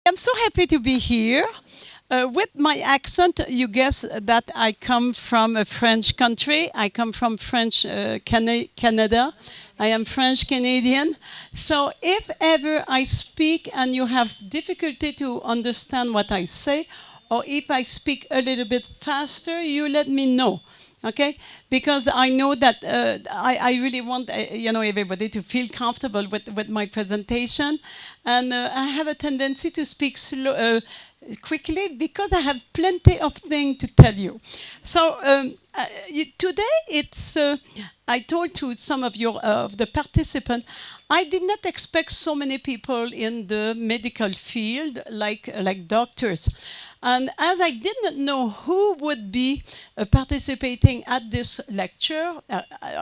I'm so happy to be here. With my accent, you guess that I come from a French country. I come from French Canada. I am French Canadian. So if ever I speak and you have difficulty to understand what I say, or if I speak a little bit faster, you let me know. Okay, because I know that I really want everybody to feel comfortable with my presentation, and I have a tendency to speak quickly because I have plenty of things to tell you. So today it's I told to some of your of the participants, I did not expect so many people in the medical field like doctors. And as I did not know who would be participating at this lecture,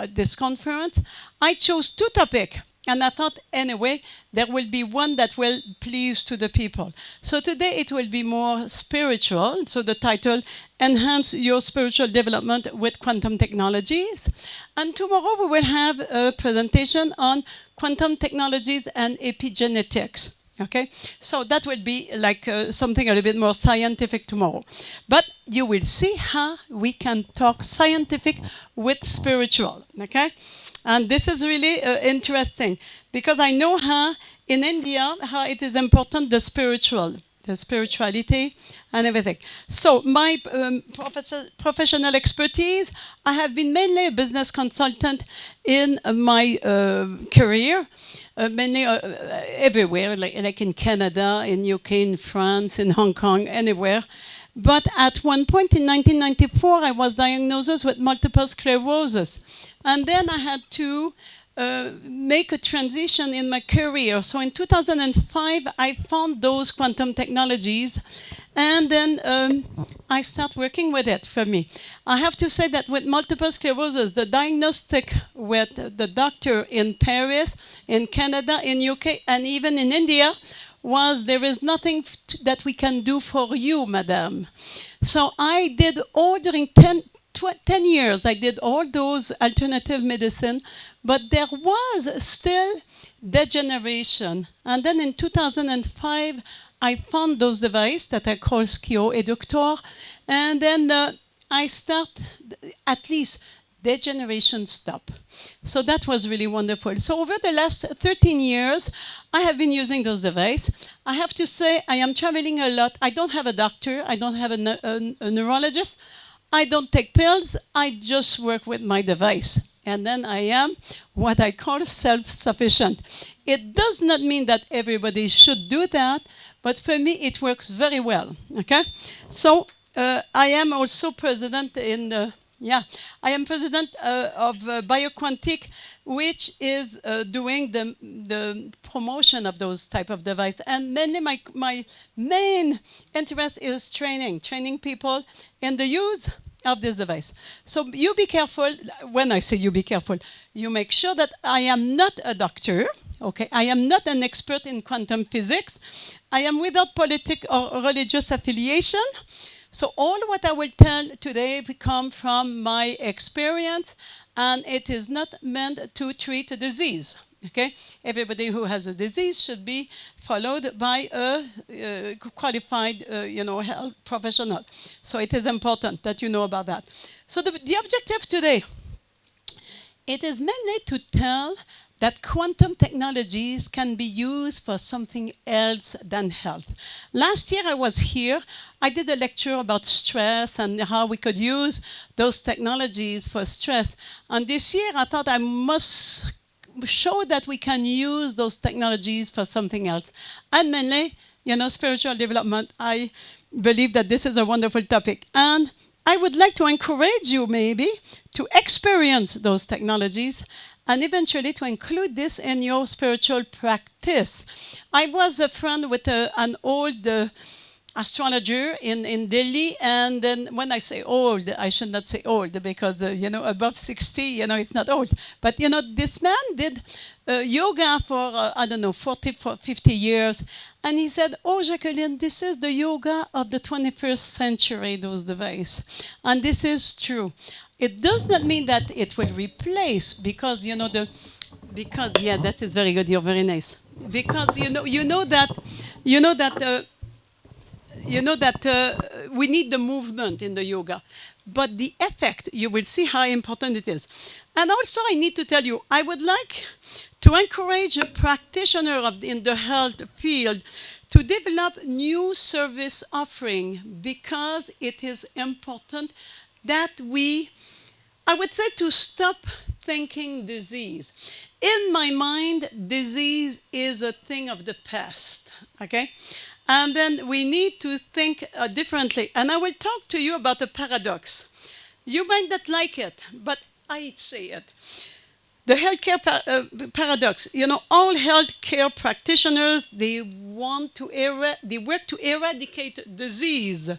this conference, I chose two topics. And I thought, anyway, there will be one that will please to the people. So today it will be more spiritual. So the title, Enhance Your Spiritual Development with Quantum Technologies. And tomorrow we will have a presentation on quantum technologies and epigenetics. Okay, so that will be like something a little bit more scientific tomorrow. But you will see how we can talk scientific with spiritual, okay? And this is really interesting because I know how in India, how it is important, the spirituality and everything. So my professional expertise, I have been mainly a business consultant in my career. Mainly everywhere, like in Canada, in UK, in France, in Hong Kong, anywhere. But at one point in 1994, I was diagnosed with multiple sclerosis. And then I had to make a transition in my career. So in 2005, I found those quantum technologies, and then I start working with it for me. I have to say that with multiple sclerosis, the diagnostic with the doctor in Paris, in Canada, in UK, and even in India was there is nothing that we can do for you, madam. So I did all during 10 years, I did all those alternative medicine, but there was still degeneration. And then in 2005, I found those devices that I call Skio Eductor, and then I start at least degeneration stop. So that was really wonderful. So over the last 13 years, I have been using those devices. I have to say I am traveling a lot. I don't have a doctor. I don't have a neurologist. I don't take pills. I just work with my device. And then I am what I call self-sufficient. It does not mean that everybody should do that, but for me it works very well. Okay? So I am also president in the I am president of BioQuantic, which is doing the promotion of those type of devices. And mainly my main interest is training people in the use of this device. So you be careful. When I say you be careful, you make sure that I am not a doctor. Okay, I am not an expert in quantum physics. I am without political or religious affiliation. So all what I will tell today come from my experience, and it is not meant to treat a disease. Okay, everybody who has a disease should be followed by a qualified, health professional. So it is important that you know about that. So the objective today, it is mainly to tell that quantum technologies can be used for something else than health. Last year I was here, I did a lecture about stress and how we could use those technologies for stress. And this year I thought I must show that we can use those technologies for something else. And mainly, spiritual development. I believe that this is a wonderful topic. And I would like to encourage you maybe to experience those technologies and eventually to include this in your spiritual practice. I was a friend with an old astrologer in Delhi, and then when I say old, I should not say old because, above 60, it's not old. But, this man did yoga for, 40, 50 years. And he said, oh, Jacqueline, this is the yoga of the 21st century, those devices. And this is true. It does not mean that it will replace, because that is very good. You're very nice. Because you know that you know that we need the movement in the yoga, but the effect, you will see how important it is. And also, I need to tell you, I would like to encourage a practitioner in the health field to develop new service offering, because it is important that I would say, to stop thinking disease. In my mind, disease is a thing of the past, okay? And then we need to think differently. And I will talk to you about a paradox. You might not like it, but I say it. The healthcare paradox. You know, all healthcare practitioners, they work to eradicate disease.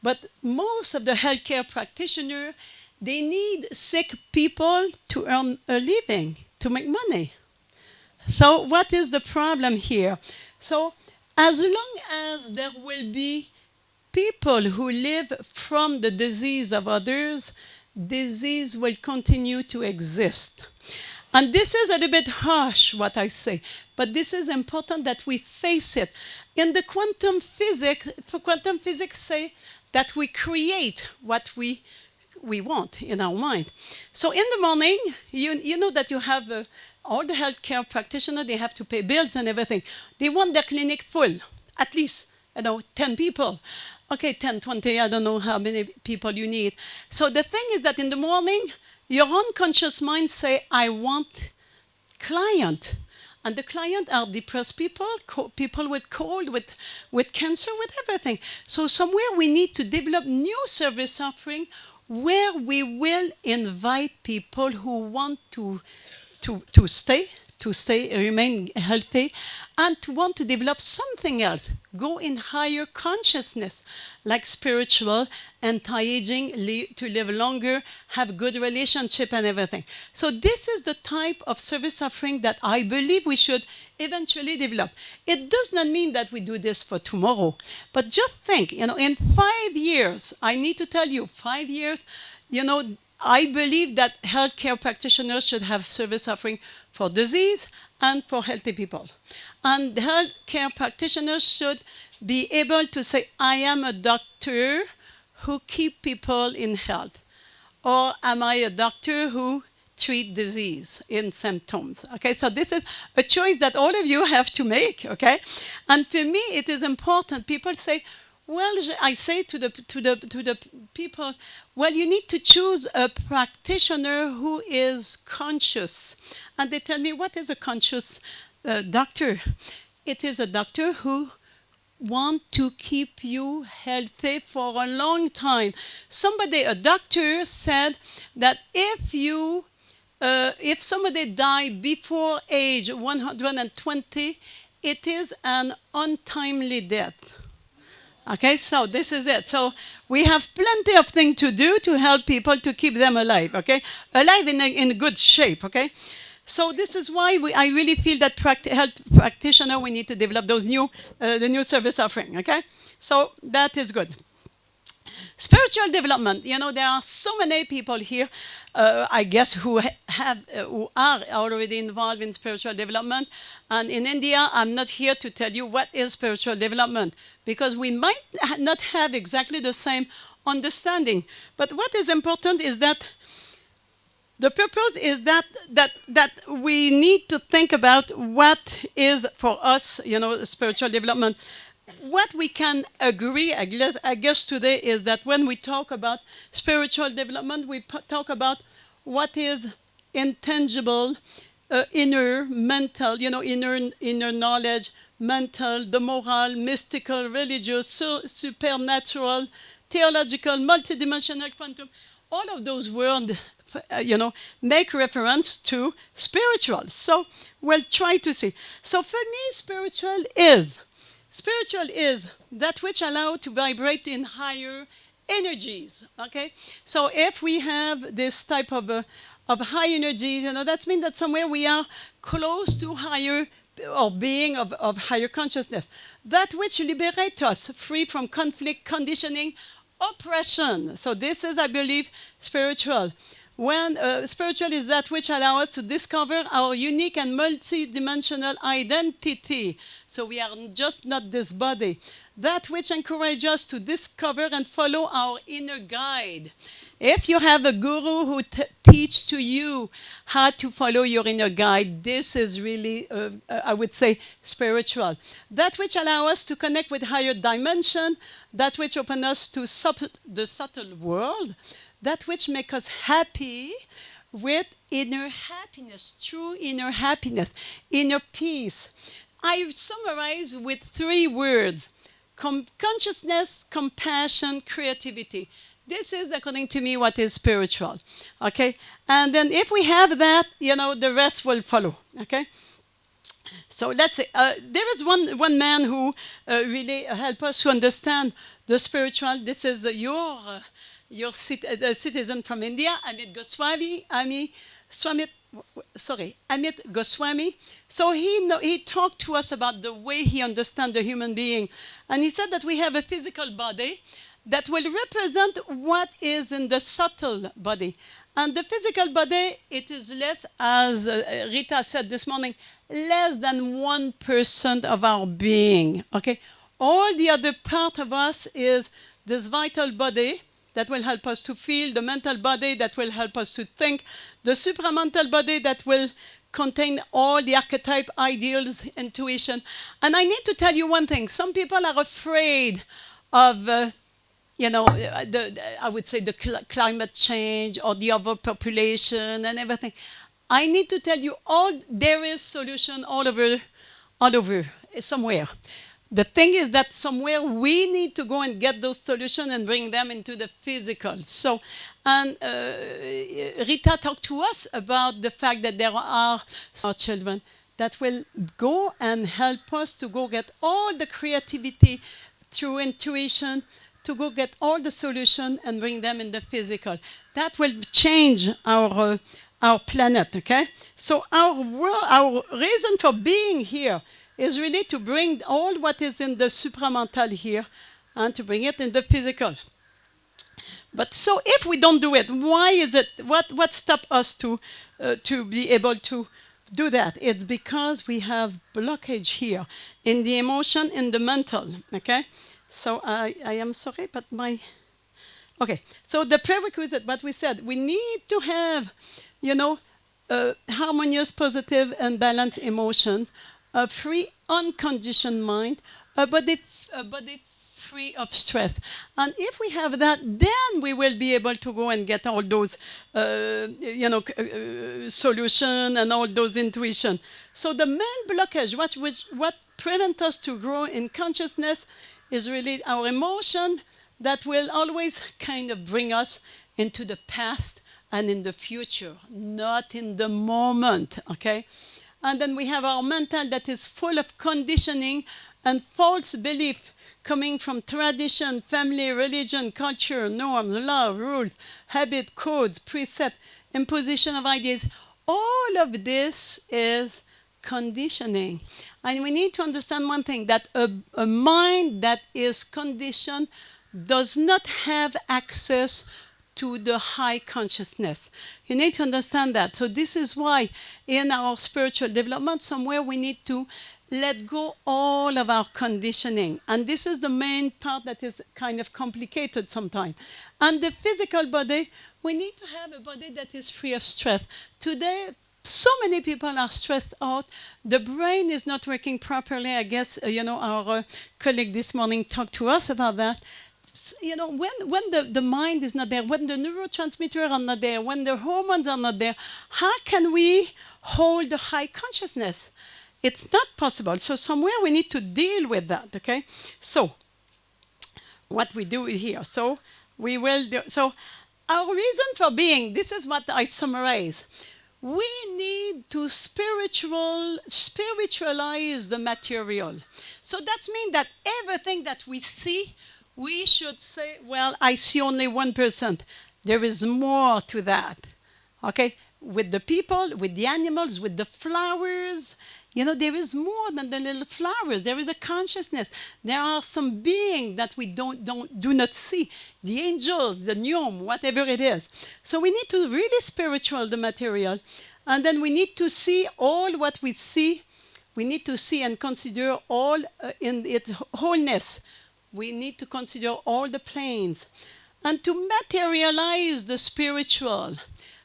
But most of the healthcare practitioners, they need sick people to earn a living, to make money. So what is the problem here? So as long as there will be people who live from the disease of others, disease will continue to exist. And this is a little bit harsh, what I say, but this is important that we face it. In the quantum physics say that we create what we want in our mind. So in the morning, you know that you have all the healthcare practitioners, they have to pay bills and everything. They want their clinic full, at least 10 people. Okay, 10, 20, I don't know how many people you need. So the thing is that in the morning, your unconscious mind say, I want client. And the client are depressed people, people with cold, with cancer, with everything. So somewhere we need to develop new service offering where we will invite people who want to remain healthy, and to want to develop something else, go in higher consciousness, like spiritual, anti-aging, to live longer, have good relationship and everything. So this is the type of service offering that I believe we should eventually develop. It does not mean that we do this for tomorrow, but just think, in 5 years, I need to tell you, 5 years, I believe that healthcare practitioners should have service offering for disease and for healthy people. And healthcare practitioners should be able to say, I am a doctor who keep people in health, or am I a doctor who treat disease in symptoms? Okay, so this is a choice that all of you have to make, okay? And for me, it is important. People say, well, I say to the people, well, you need to choose a practitioner who is conscious. And they tell me, what is a conscious doctor? It is a doctor who wants to keep you healthy for a long time. A doctor said that if somebody dies before age 120, it is an untimely death. Okay, so this is it. So we have plenty of things to do to help people to keep them alive, okay? Alive in good shape, okay? So this is why I really feel that health practitioner, we need to develop those the new service offering, okay? So that is good. Spiritual development. There are so many people here, I guess, who are already involved in spiritual development. And in India, I'm not here to tell you what is spiritual development, because we might not have exactly the same understanding. But what is important is that the purpose is that we need to think about what is for us, spiritual development. What we can agree, I guess today, is that when we talk about spiritual development, we talk about what is intangible, inner, mental, inner knowledge, mental, the moral, mystical, religious, supernatural, theological, multidimensional, quantum. All of those words, make reference to spiritual. So we'll try to see. So for me, spiritual is that which allows to vibrate in higher energies, okay? So if we have this type of high energy, that means that somewhere we are close to higher, or being of higher consciousness. That which liberates us, free from conflict, conditioning, oppression. So this is, I believe, spiritual. when spiritual is that which allows us to discover our unique and multi-dimensional identity. So we are just not this body. That which encourages us to discover and follow our inner guide. If you have a guru who teach to you how to follow your inner guide, this is really, I would say, spiritual. That which allows us to connect with higher dimension, that which open us to the subtle world, that which make us happy with inner happiness, true inner happiness, inner peace. I summarize with 3 words: consciousness, compassion, creativity. This is, according to me, what is spiritual, okay? And then if we have that, you know, the rest will follow, okay? So let's say, there is one man who really helped us to understand the spiritual. This is your citizen from India, Amit Goswami. So he talked to us about the way he understands the human being. And he said that we have a physical body that will represent what is in the subtle body. And the physical body, it is less, as Rita said this morning, less than 1% of our being, okay? All the other part of us is this vital body that will help us to feel, the mental body that will help us to think, the supramental body that will contain all the archetype, ideals, intuition. And I need to tell you one thing. Some people are afraid of I would say the climate change or the overpopulation and everything. I need to tell you, there is solution all over, somewhere. The thing is that somewhere we need to go and get those solutions and bring them into the physical. So, and Rita talked to us about the fact that there are our children that will go and help us to go get all the creativity through intuition, to go get all the solution and bring them in the physical. That will change our planet, okay? So our reason for being here is really to bring all what is in the supramental here and to bring it in the physical. But so if we don't do it, why is it, what stops us to be able to do that? It's because we have blockage here in the emotion, in the mental, okay? So I am sorry, but okay. So the prerequisite, what we said, we need to have, harmonious, positive, and balanced emotions, a free, unconditioned mind, a body free of stress. And if we have that, then we will be able to go and get all those, solution and all those intuition. So the main blockage, what prevents us to grow in consciousness, is really our emotion that will always kind of bring us into the past and in the future, not in the moment, okay? And then we have our mental that is full of conditioning and false belief coming from tradition, family, religion, culture, norms, law, rules, habit, codes, precept, imposition of ideas. All of this is conditioning. And we need to understand one thing, that a mind that is conditioned does not have access to the high consciousness. You need to understand that. So this is why in our spiritual development, somewhere we need to let go all of our conditioning. And this is the main part that is kind of complicated sometimes. And the physical body, we need to have a body that is free of stress. Today, so many people are stressed out. The brain is not working properly. I guess, our colleague this morning talked to us about that. When the mind is not there, when the neurotransmitters are not there, when the hormones are not there, how can we hold the high consciousness? It's not possible. So somewhere we need to deal with that, okay? So what we do here. So we will do. So our reason for being, this is what I summarize. We need to spiritualize the material. So that means that everything that we see, we should say, well, I see only 1%. There is more to that, okay? With the people, with the animals, with the flowers, You know, there is more than the little flowers. There is a consciousness. There are some beings that we do not see. The angels, the gnome, whatever it is. So we need to really spiritual the material. And then we need to see all what we see. We need to see and consider all in its wholeness. We need to consider all the planes. And to materialize the spiritual,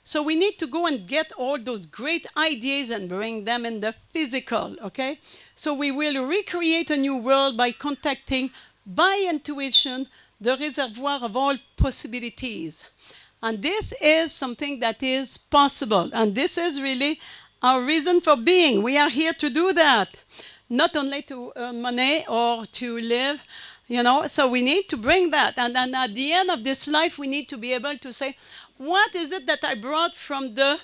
so we need to go and get all those great ideas and bring them in the physical, okay? So we will recreate a new world by contacting, by intuition, the reservoir of all possibilities. And this is something that is possible. And this is really our reason for being. We are here to do that, not only to earn money or to live, you know. So we need to bring that. And then at the end of this life, we need to be able to say, what is it that I brought from the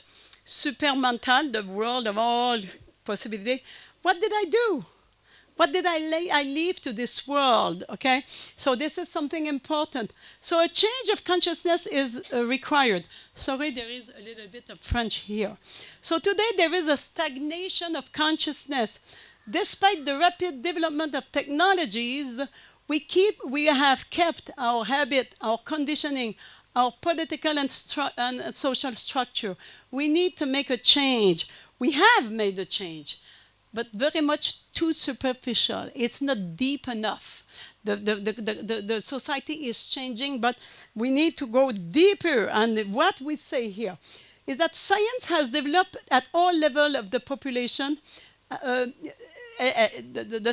supermental, the world of all possibility? What did I do? What did I leave to this world, okay? So this is something important. So a change of consciousness is required. Sorry, there is a little bit of French here. So today there is a stagnation of consciousness. Despite the rapid development of technologies, we have kept our habit, our conditioning, our political and social structure. We need to make a change. We have made a change, but very much too superficial. It's not deep enough. The society is changing, but we need to go deeper. And what we say here is that science has developed at all levels of the population. The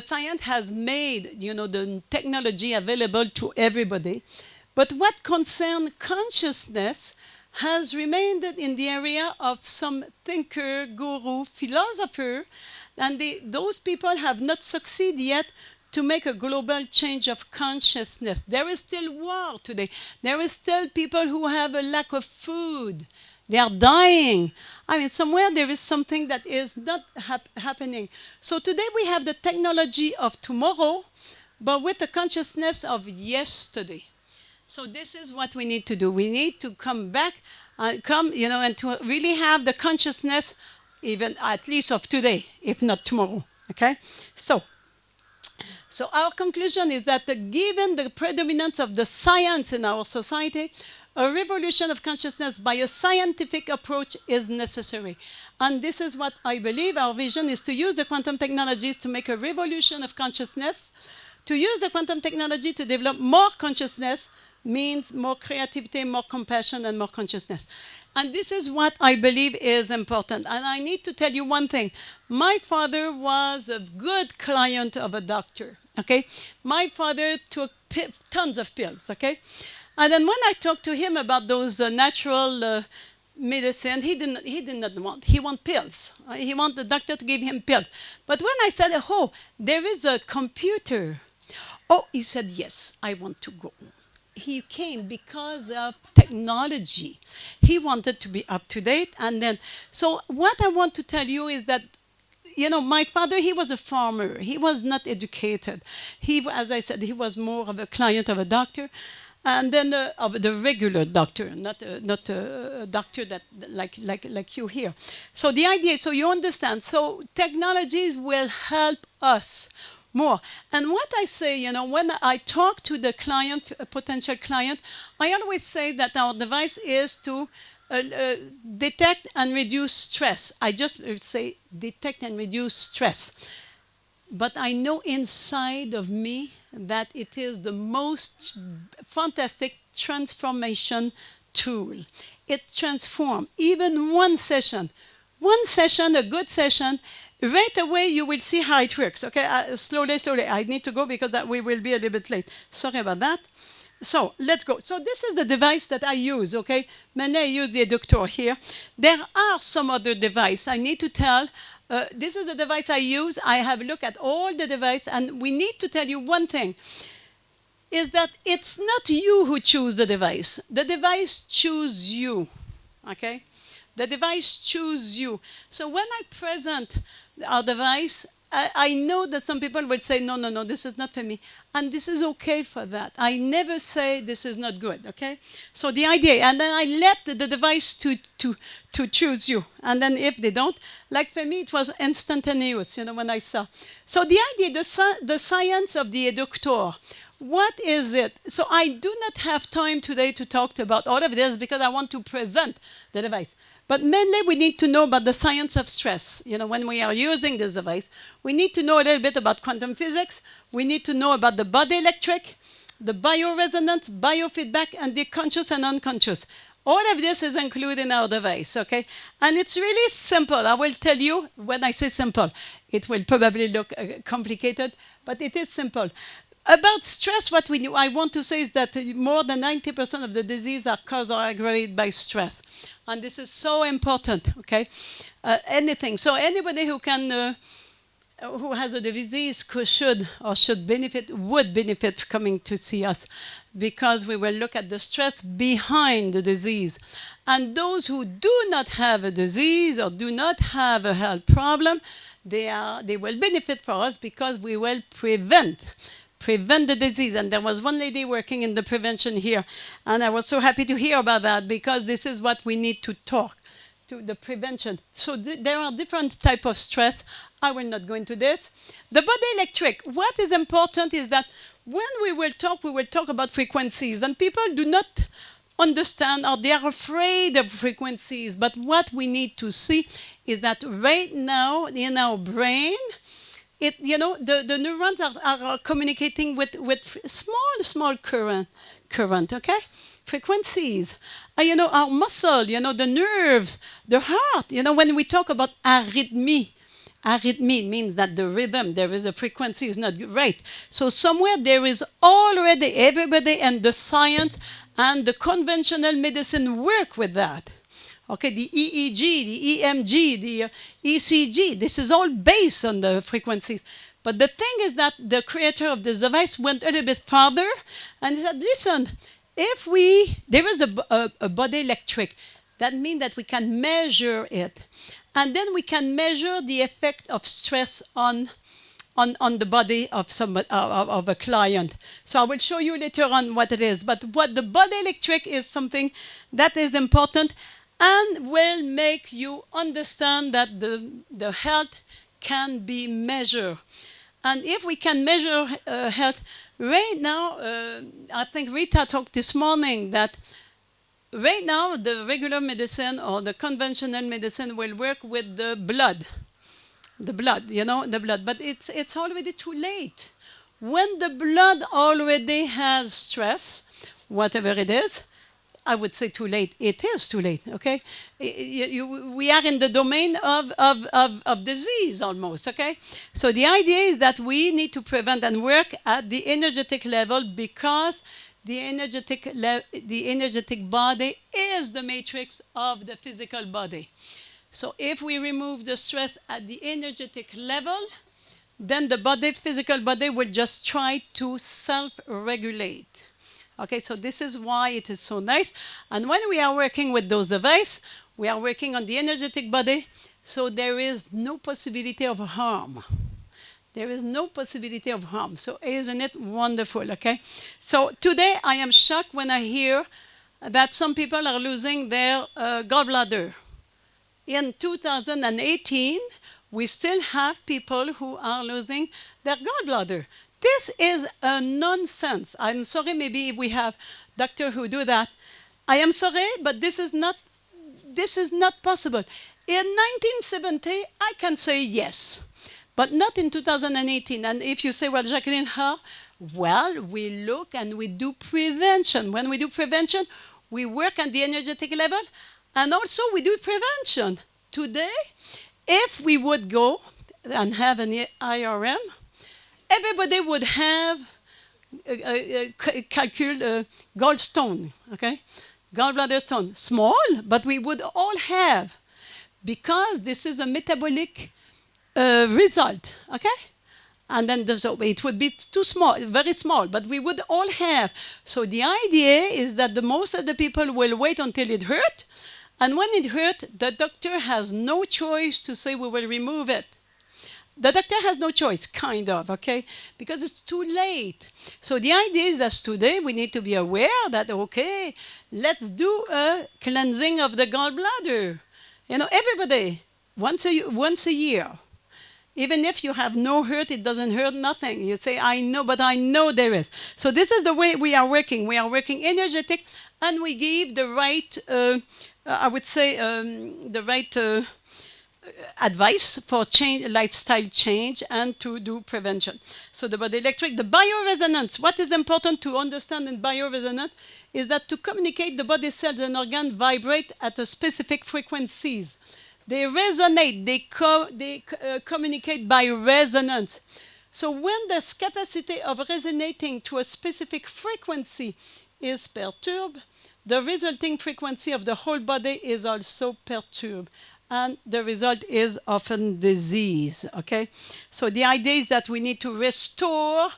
science has made, you know, the technology available to everybody. But what concerns consciousness has remained in the area of some thinker, guru, philosopher, and those people have not succeeded yet to make a global change of consciousness. There is still war today. There is still people who have a lack of food. They are dying. I mean, somewhere there is something that is not happening. So today we have the technology of tomorrow, but with the consciousness of yesterday. So this is what we need to do. We need to come back, and to really have the consciousness, even at least of today, if not tomorrow. Okay. So our conclusion is that given the predominance of the science in our society, a revolution of consciousness by a scientific approach is necessary. And this is what I believe. Our vision is to use the quantum technologies to make a revolution of consciousness. To use the quantum technology to develop more consciousness means more creativity, more compassion, and more consciousness. And this is what I believe is important. And I need to tell you one thing. My father was a good client of a doctor, okay? My father took tons of pills, okay? And then when I talked to him about those natural medicine, he did not want. He want pills. He want the doctor to give him pills. But when I said, oh, there is a computer. Oh, he said, yes, I want to go. He came because of technology. He wanted to be up to date. And then, so what I want to tell you is that, you know, my father, he was a farmer. He was not educated. As I said, he was more of a client of a doctor. And then of the regular doctor, not a doctor that like you here. So the idea, so you understand, so technologies will help us more. And what I say, you know, when I talk to the client, a potential client, I always say that our device is to detect and reduce stress. I just say detect and reduce stress. But I know inside of me that it is the most fantastic transformation tool. It transforms even one session, a good session. Right away, you will see how it works. Okay, slowly. I need to go because we will be a little bit late. Sorry about that. So let's go. So this is the device that I use. Okay, Mainly I use the eductor here. There are some other devices. I need to tell. This is the device I use. I have looked at all the devices, and we need to tell you one thing. Is that it's not you who choose the device. The device chooses you. Okay. The device chooses you. So when I present our device, I know that some people will say, no, no, no, this is not for me. And this is okay for that. I never say this is not good, okay? So the idea, and then I left the device to choose you. And then if they don't, like for me, it was instantaneous, when I saw. So the idea, the science of the eductor, what is it? So I do not have time today to talk about all of this because I want to present the device. But mainly we need to know about the science of stress. When we are using this device, we need to know a little bit about quantum physics. We need to know about the body electric, the bioresonance, biofeedback, and the conscious and unconscious. All of this is included in our device, okay? And it's really simple. I will tell you, when I say simple, it will probably look complicated, but it is simple. About stress, what I want to say is that more than 90% of the disease are caused or aggravated by stress. And this is so important, okay? Anything. So anybody who who has a disease would benefit coming to see us, because we will look at the stress behind the disease. And those who do not have a disease or do not have a health problem, they will benefit for us because we will prevent the disease. And there was one lady working in the prevention here, and I was so happy to hear about that, because this is what we need to talk to, the prevention. So there are different types of stress. I will not go into this. The body electric, what is important is that when we will talk about frequencies, and people do not understand, or they are afraid of frequencies. But what we need to see is that right now in our brain, the neurons are communicating with small current, okay? Frequencies. Our muscle, the nerves, the heart. When we talk about arrhythmia means that the rhythm, there is a frequency, is not right. So somewhere there is already everybody, and the science and the conventional medicine work with that. Okay, the EEG, the EMG, the ECG, this is all based on the frequencies. But the thing is that the creator of this device went a little bit farther, and he said, listen, there is a body electric, that means that we can measure it. And then we can measure the effect of stress on the body of a client. So I will show you later on what it is. But what the body electric is something that is important, and will make you understand that the health can be measured. And if we can measure health, right now, I think Rita talked this morning that right now the regular medicine or the conventional medicine will work with the blood. The blood. But it's already too late. When the blood already has stress, whatever it is, I would say too late. It is too late, okay? We are in the domain of disease almost, okay? So the idea is that we need to prevent and work at the energetic level, because the energetic body is the matrix of the physical body. So if we remove the stress at the energetic level, then the physical body will just try to self-regulate. Okay, so this is why it is so nice. And when we are working with those devices, we are working on the energetic body, so there is no possibility of harm. There is no possibility of harm. So isn't it wonderful, okay? So today I am shocked when I hear that some people are losing their gallbladder. In 2018, we still have people who are losing their gallbladder. This is a nonsense. I'm sorry, maybe we have doctors who do that. I am sorry, but this is not possible. In 1970, I can say yes, but not in 2018. And if you say, well, Jacqueline, how? Well, we look and we do prevention. When we do prevention, we work at the energetic level, and also we do prevention. Today, if we would go and have an IRM, everybody would have calculate gallstone, okay? Gallbladder stone, small, but we would all have, because this is a metabolic result, okay? And then so it would be too small, very small, but we would all have. So the idea is that the most of the people will wait until it hurt, and when it hurt, the doctor has no choice to say we will remove it. the doctor has no choice, kind of, okay? Because it's too late. So the idea is that today we need to be aware that, okay, let's do a cleansing of the gallbladder. Everybody, once a year. Even if you have no hurt, it doesn't hurt nothing. You say, I know, but I know there is. So this is the way we are working. We are working energetic, and we give the right, I would say, the right advice for lifestyle change and to do prevention. So the body electric, the bioresonance. What is important to understand in bioresonance is that to communicate, the body cells and organs vibrate at a specific frequencies. They resonate, they communicate by resonance. So when this capacity of resonating to a specific frequency is perturbed, the resulting frequency of the whole body is also perturbed. And the result is often disease, okay? So the idea is that we need to restore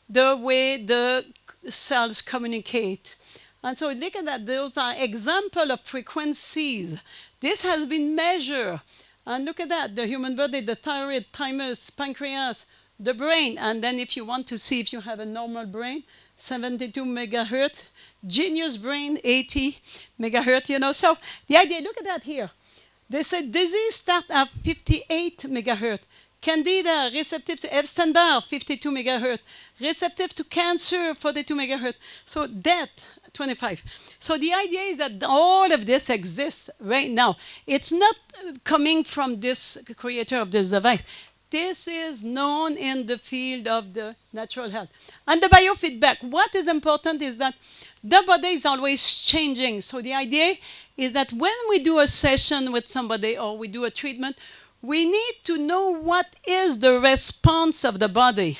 the way the cells communicate. And so look at that, those are examples of frequencies. This has been measured. And look at that, the human body, the thyroid, thymus, pancreas, the brain. And then if you want to see if you have a normal brain, 72 megahertz, genius brain, 80 megahertz, So the idea, look at that here. They said disease start at 58 megahertz. Candida, receptive to Epstein-Barr, 52 megahertz. Receptive to cancer, 42 megahertz. So death, 25. So the idea is that all of this exists right now. It's not coming from this creator of this device. This is known in the field of the natural health. And the biofeedback, what is important is that the body is always changing. So the idea is that when we do a session with somebody or we do a treatment, we need to know what is the response of the body.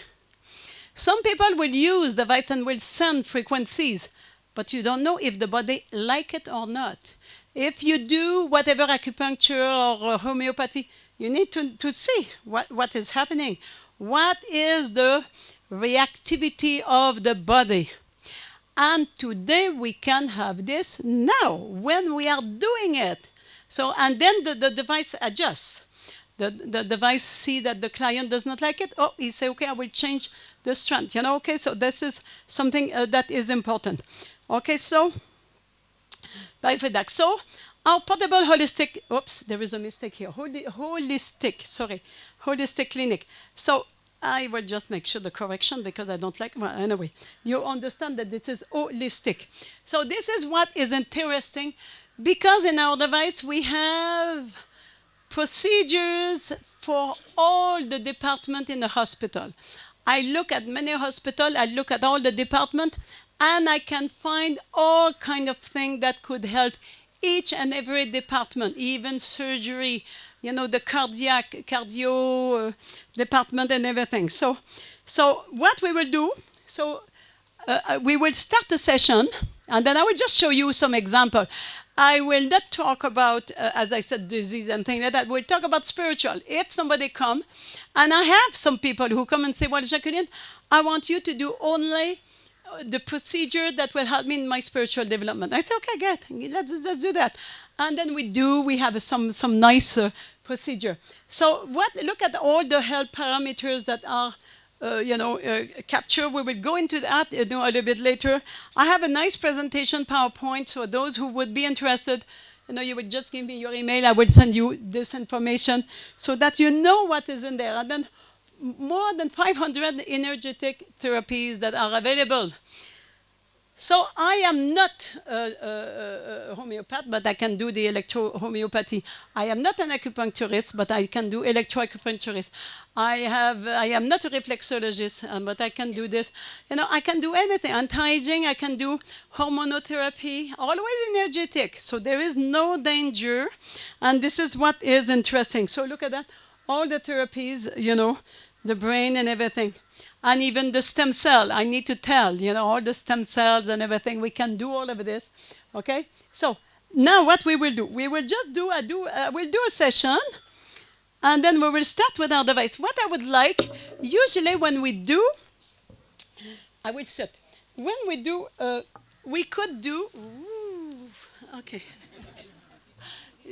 Some people will use the device and will send frequencies, but you don't know if the body like it or not. If you do whatever acupuncture or homeopathy, you need to see what is happening. What is the reactivity of the body? And today we can have this now when we are doing it. So, and then the device adjusts. The device see that the client does not like it. Oh, he say, okay, I will change the strength. Okay, so this is something that is important. Okay, so biofeedback. So our portable holistic, oops, there is a mistake here. Holistic clinic. So I will just make sure the correction because I don't like, well, anyway, you understand that this is holistic. So this is what is interesting because in our device we have procedures for all the departments in the hospital. I look at many hospitals, I look at all the departments, and I can find all kind of things that could help each and every department, even surgery, the cardio department and everything. So what we will do, we will start the session, and then I will just show you some example. I will not talk about, as I said, disease and things like that. We'll talk about spiritual. If somebody come, and I have some people who come and say, well, Jacqueline, I want you to do only the procedure that will help me in my spiritual development. I say, okay, good, let's do that. And then we have some nice procedure. So look at all the health parameters that are captured. We will go into that a little bit later. I have a nice presentation PowerPoint, so those who would be interested, you would just give me your email. I will send you this information so that you know what is in there. And then more than 500 energetic therapies that are available. So I am not a homeopath, but I can do the electro-homeopathy. I am not an acupuncturist, but I can do electro-acupuncturist. I am not a reflexologist, but I can do this. I can do anything. Anti-aging, I can do hormonotherapy, always energetic. So there is no danger. And this is what is interesting. So look at that. All the therapies, the brain and everything. And even the stem cell, I need to tell, all the stem cells and everything, we can do all of this, okay? So now what we will do, we will just we'll do a session, and then we will start with our device. What I would like, usually when we do, I will sit. When we do, we could do, okay.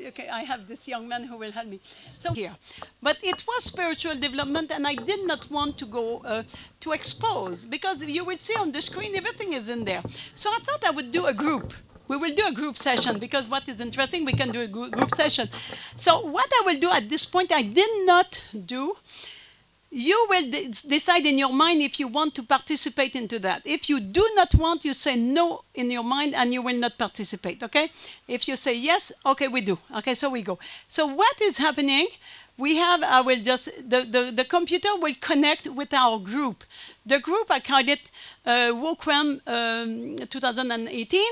okay, I have this young man who will help me. So here, but it was spiritual development, and I did not want to go to expose, because you will see on the screen everything is in there. So I thought I would do a group. We will do a group session, because what is interesting, we can do a group session. So what I will do at this point, I did not do. You will decide in your mind if you want to participate into that. If you do not want, you say no in your mind and you will not participate, okay? If you say yes, okay, we do. Okay, so we go. So what is happening? We have, I will just, the computer will connect with our group. The group, I call it WOQEM 2018.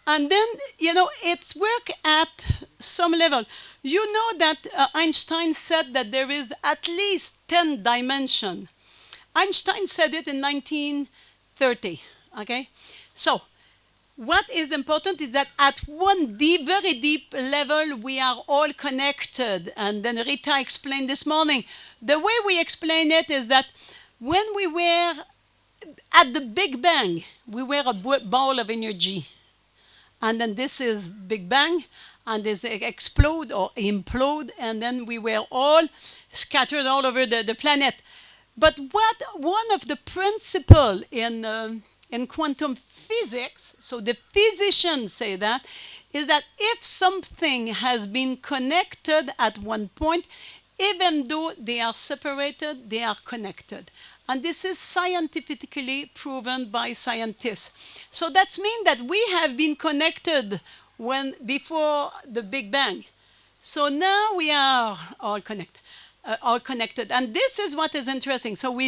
And then, you know, it's work at some level. You know that Einstein said that there is at least 10 dimensions. Einstein said it in 1930, okay? So what is important is that at one deep, very deep level, we are all connected. And then Rita explained this morning. The way we explain it is that when we were at the Big Bang, we were a ball of energy. And then this is Big Bang, and this explode or implode, and then we were all scattered all over the planet. But one of the principles in quantum physics, so the physicians say that, is that if something has been connected at one point, even though they are separated, they are connected. And this is scientifically proven by scientists. So that means that we have been connected before the Big Bang. So now we are all connected. And this is what is interesting. So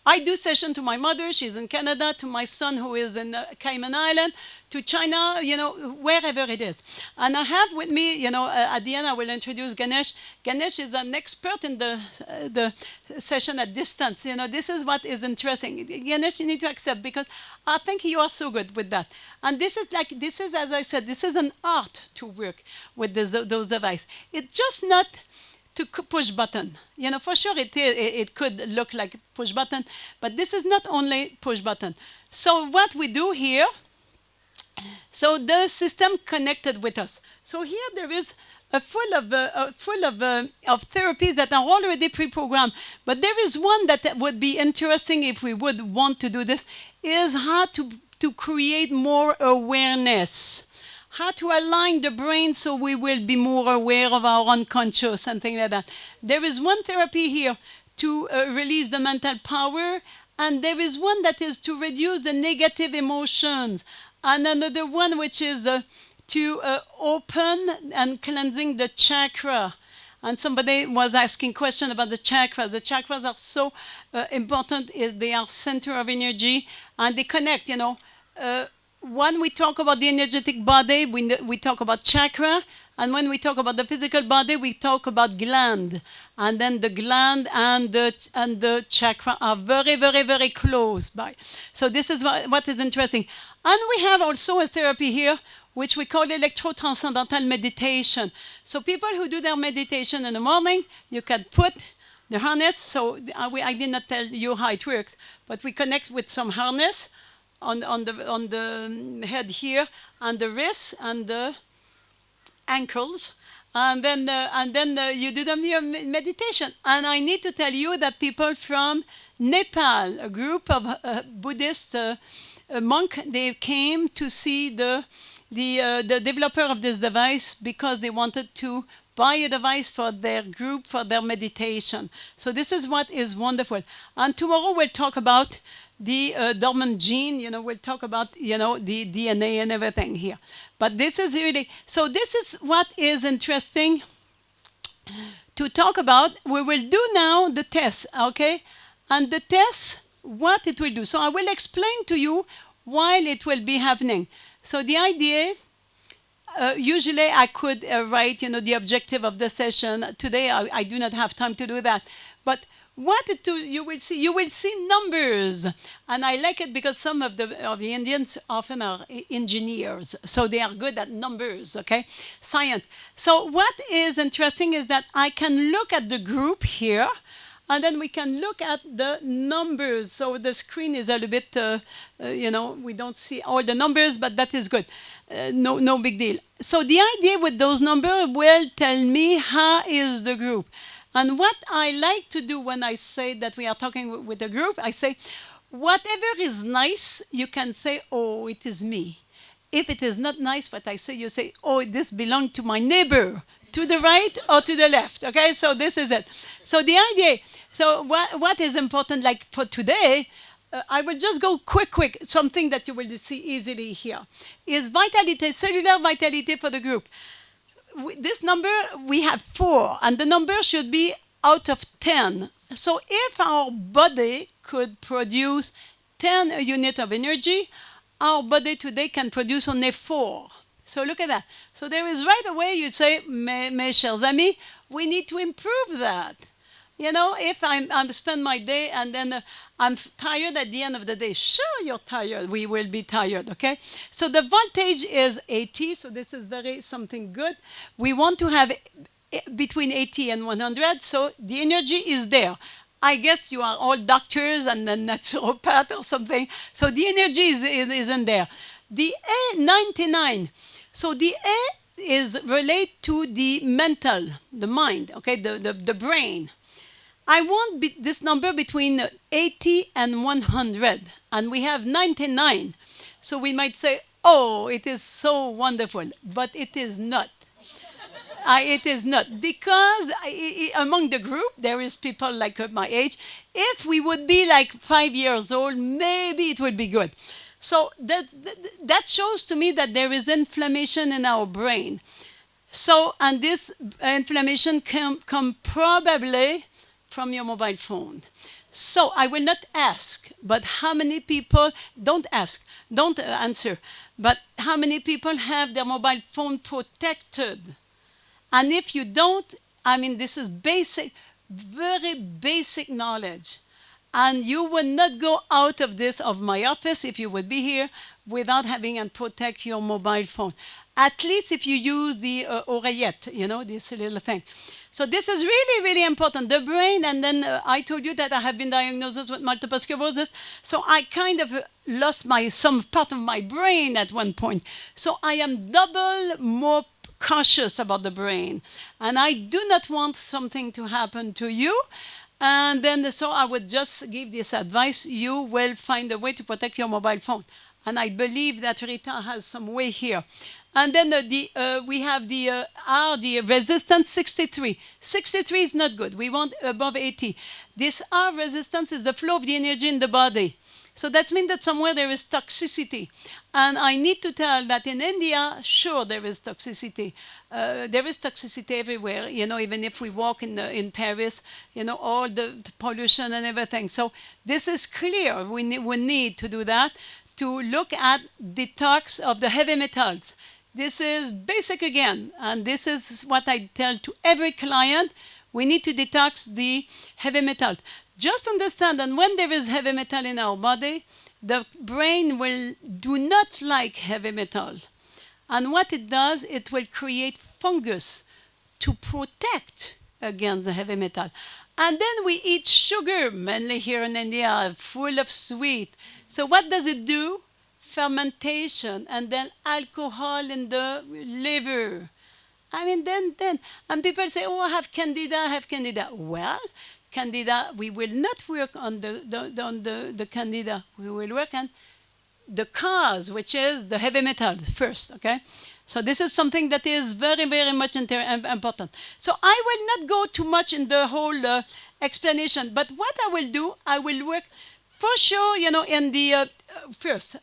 I do session to my mother, she's in Canada, to my son who is in Cayman Island, to China, you know, wherever it is. And I have with me, you know, at the end I will introduce Ganesh. Ganesh is an expert in the session at distance. You know, this is what is interesting. Ganesh, you need to accept, because I think you are so good with that. And this is, as I said, this is an art to work with those devices. It's just not to push button. You know, for sure it could look like push button, but this is not only push button. So what we do here, so the system connected with us. So here there is full of therapies that are already pre-programmed. But there is one that would be interesting if we would want to do this, is how to create more awareness. How to align the brain so we will be more aware of our unconscious and things like that. There is one therapy here to release the mental power, and there is one that is to reduce the negative emotions, and another one which is to open and cleansing the chakra. And somebody was asking question about the chakras. The chakras are so important. They are center of energy, and they connect, you know. When we talk about the energetic body, we talk about chakra, and when we talk about the physical body, we talk about gland. And then the gland and the chakra are very, very, very close by. So this is what is interesting. And we have also a therapy here, which we call electro-transcendental meditation. So people who do their meditation in the morning, you can put the harness. So I did not tell you how it works, but we connect with some harness on the head here, and the wrists and the ankles, and then you do your meditation. And I need to tell you that people from Nepal, a group of Buddhist monk, they came to see the developer of this device because they wanted to buy a device for their group, for their meditation. So this is what is wonderful. And tomorrow we'll talk about the dormant gene, you know, we'll talk about, you know, the DNA and everything here. But this is really, so this is what is interesting to talk about. We will do now the test, okay? And the test, what it will do. So I will explain to you while it will be happening. So the idea, usually I could write, you know, the objective of the session. Today I do not have time to do that. But what it do, you will see numbers, and I like it because some of the Indians often are engineers, so they are good at numbers, okay, science. So what is interesting is that I can look at the group here, And then we can look at the numbers. So the screen is a little bit, we don't see all the numbers, but that is good. No big deal. So the idea with those numbers will tell me how is the group. And what I like to do when I say that we are talking with a group, I say, whatever is nice, you can say, oh, it is me. If it is not nice what I say, you say, oh, this belongs to my neighbor, to the right or to the left, okay? So this is it. So the idea, so what is important, like for today, I will just go quick, something that you will see easily here, is vitality, cellular vitality for the group. This number, we have 4, and the number should be out of 10. So if our body could produce 10 units of energy, our body today can produce only 4. So look at that. So there is right away, you'd say, mes chers amis, we need to improve that. You know, if I'm spend my day and then I'm tired at the end of the day, sure, you're tired. We will be tired, okay? So the voltage is 80, so this is something good. We want to have between 80 and 100, so the energy is there. I guess you are all doctors and then naturopath or something, so the energy is in there. The A99, so the A is related to the mental, the mind, okay, the brain. I want this number between 80 and 100, and we have 99. So we might say, oh, it is so wonderful, but it is not. It is not, because among the group, there is people like my age. If we would be like 5 years old, maybe it would be good. So that shows to me that there is inflammation in our brain. So, and this inflammation come probably from your mobile phone. So I will not ask, but how many people, don't ask, don't answer, but how many people have their mobile phone protected? And if you don't, I mean, this is basic, very basic knowledge. And you will not go out of my office, if you would be here, without having and protect your mobile phone. At least if you use the oreillette, you know, this little thing. So this is really, really important. The brain, and then I told you that I have been diagnosed with multiple sclerosis. So I kind of lost some part of my brain at one point. So I am double more cautious about the brain. And I do not want something to happen to you. And then, so I would just give this advice. You will find a way to protect your mobile phone. And I believe that Rita has some way here. And then we have the resistance 63. 63 is not good. We want above 80. This R resistance is the flow of the energy in the body. So that means that somewhere there is toxicity. And I need to tell that in India, sure, there is toxicity. There is toxicity everywhere, you know, even if we walk in Paris, you know, all the pollution and everything. So this is clear. We need to do that, to look at detox of the heavy metals. This is basic again, and this is what I tell to every client. We need to detox the heavy metal. Just understand that when there is heavy metal in our body, the brain will do not like heavy metal. And what it does, it will create fungus to protect against the heavy metal. And then we eat sugar, mainly here in India, full of sweet. So what does it do? Fermentation, and then alcohol in the liver. I mean, and people say, oh, I have candida. Well, candida, we will not work on the candida. We will work on the cause, which is the heavy metals first, okay? So this is something that is very, very much important. So I will not go too much in the whole explanation, but what I will do, I will work for sure, you know, in the first,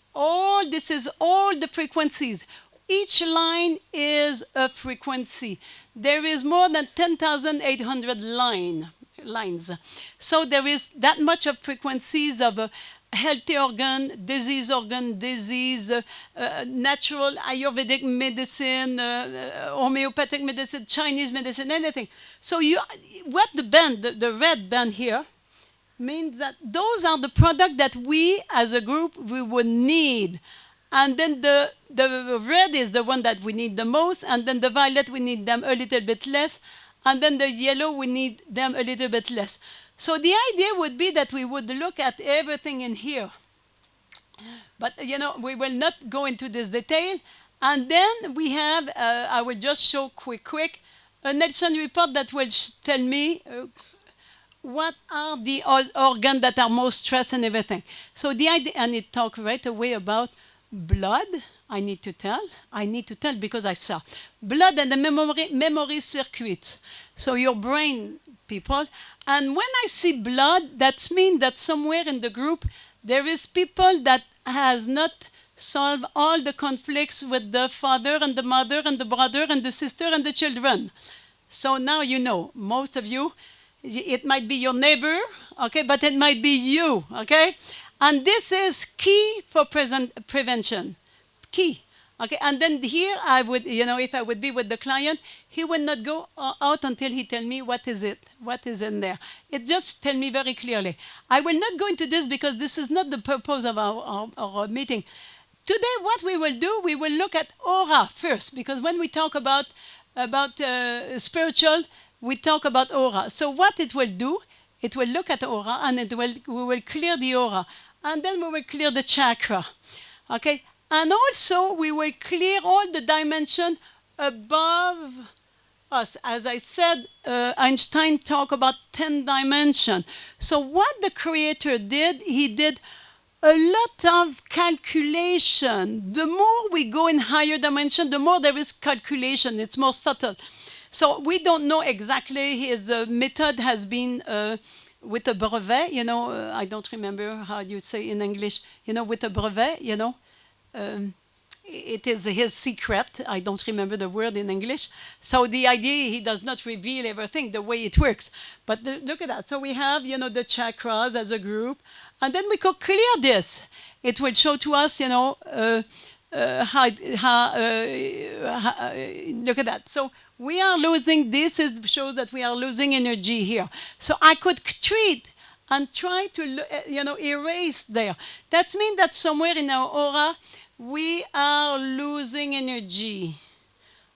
this is all the frequencies. Each line is a frequency. There is more than 10,800 lines. So there is that much of frequencies of healthy organ, disease, natural Ayurvedic medicine, homeopathic medicine, Chinese medicine, anything. So what the red band here, means that those are the products that we, as a group, we would need. And then the red is the one that we need the most, and then the violet, we need them a little bit less, and then the yellow, we need them a little bit less. So the idea would be that we would look at everything in here. But, we will not go into this detail. And then we have, I will just show quick, a Nelson report that will tell me what are the organs that are most stressed and everything. So the idea, and it talks right away about blood. I need to tell because I saw blood and the memory circuit. So your brain, people. And when I see blood, that means that somewhere in the group there is people that has not solved all the conflicts with the father and the mother and the brother and the sister and the children. So now you know, most of you, it might be your neighbor, okay, but it might be you, okay? And this is key for prevention, key. Okay, and then here I would, if I would be with the client, he will not go out until he tell me what is in there. It just tell me very clearly. I will not go into this because this is not the purpose of our meeting. Today, what we will do, we will look at aura first, because when we talk about spiritual, we talk about aura. So what it will do, it will look at aura, and we will clear the aura, and then we will clear the chakra, okay? And also, we will clear all the dimension above us. As I said, Einstein talked about 10 dimensions. So what the Creator did, he did a lot of calculation. The more we go in higher dimension, the more there is calculation. It's more subtle. So we don't know exactly. His method has been with a brevet. I don't remember how you say in English. With a brevet. It is his secret. I don't remember the word in English. So the idea, he does not reveal everything the way it works. But look at that. So we have, the chakras as a group. And then we could clear this. It will show to us, look at that. So we are losing, this shows that we are losing energy here. So I could treat and try to, erase there. That means that somewhere in our aura, we are losing energy.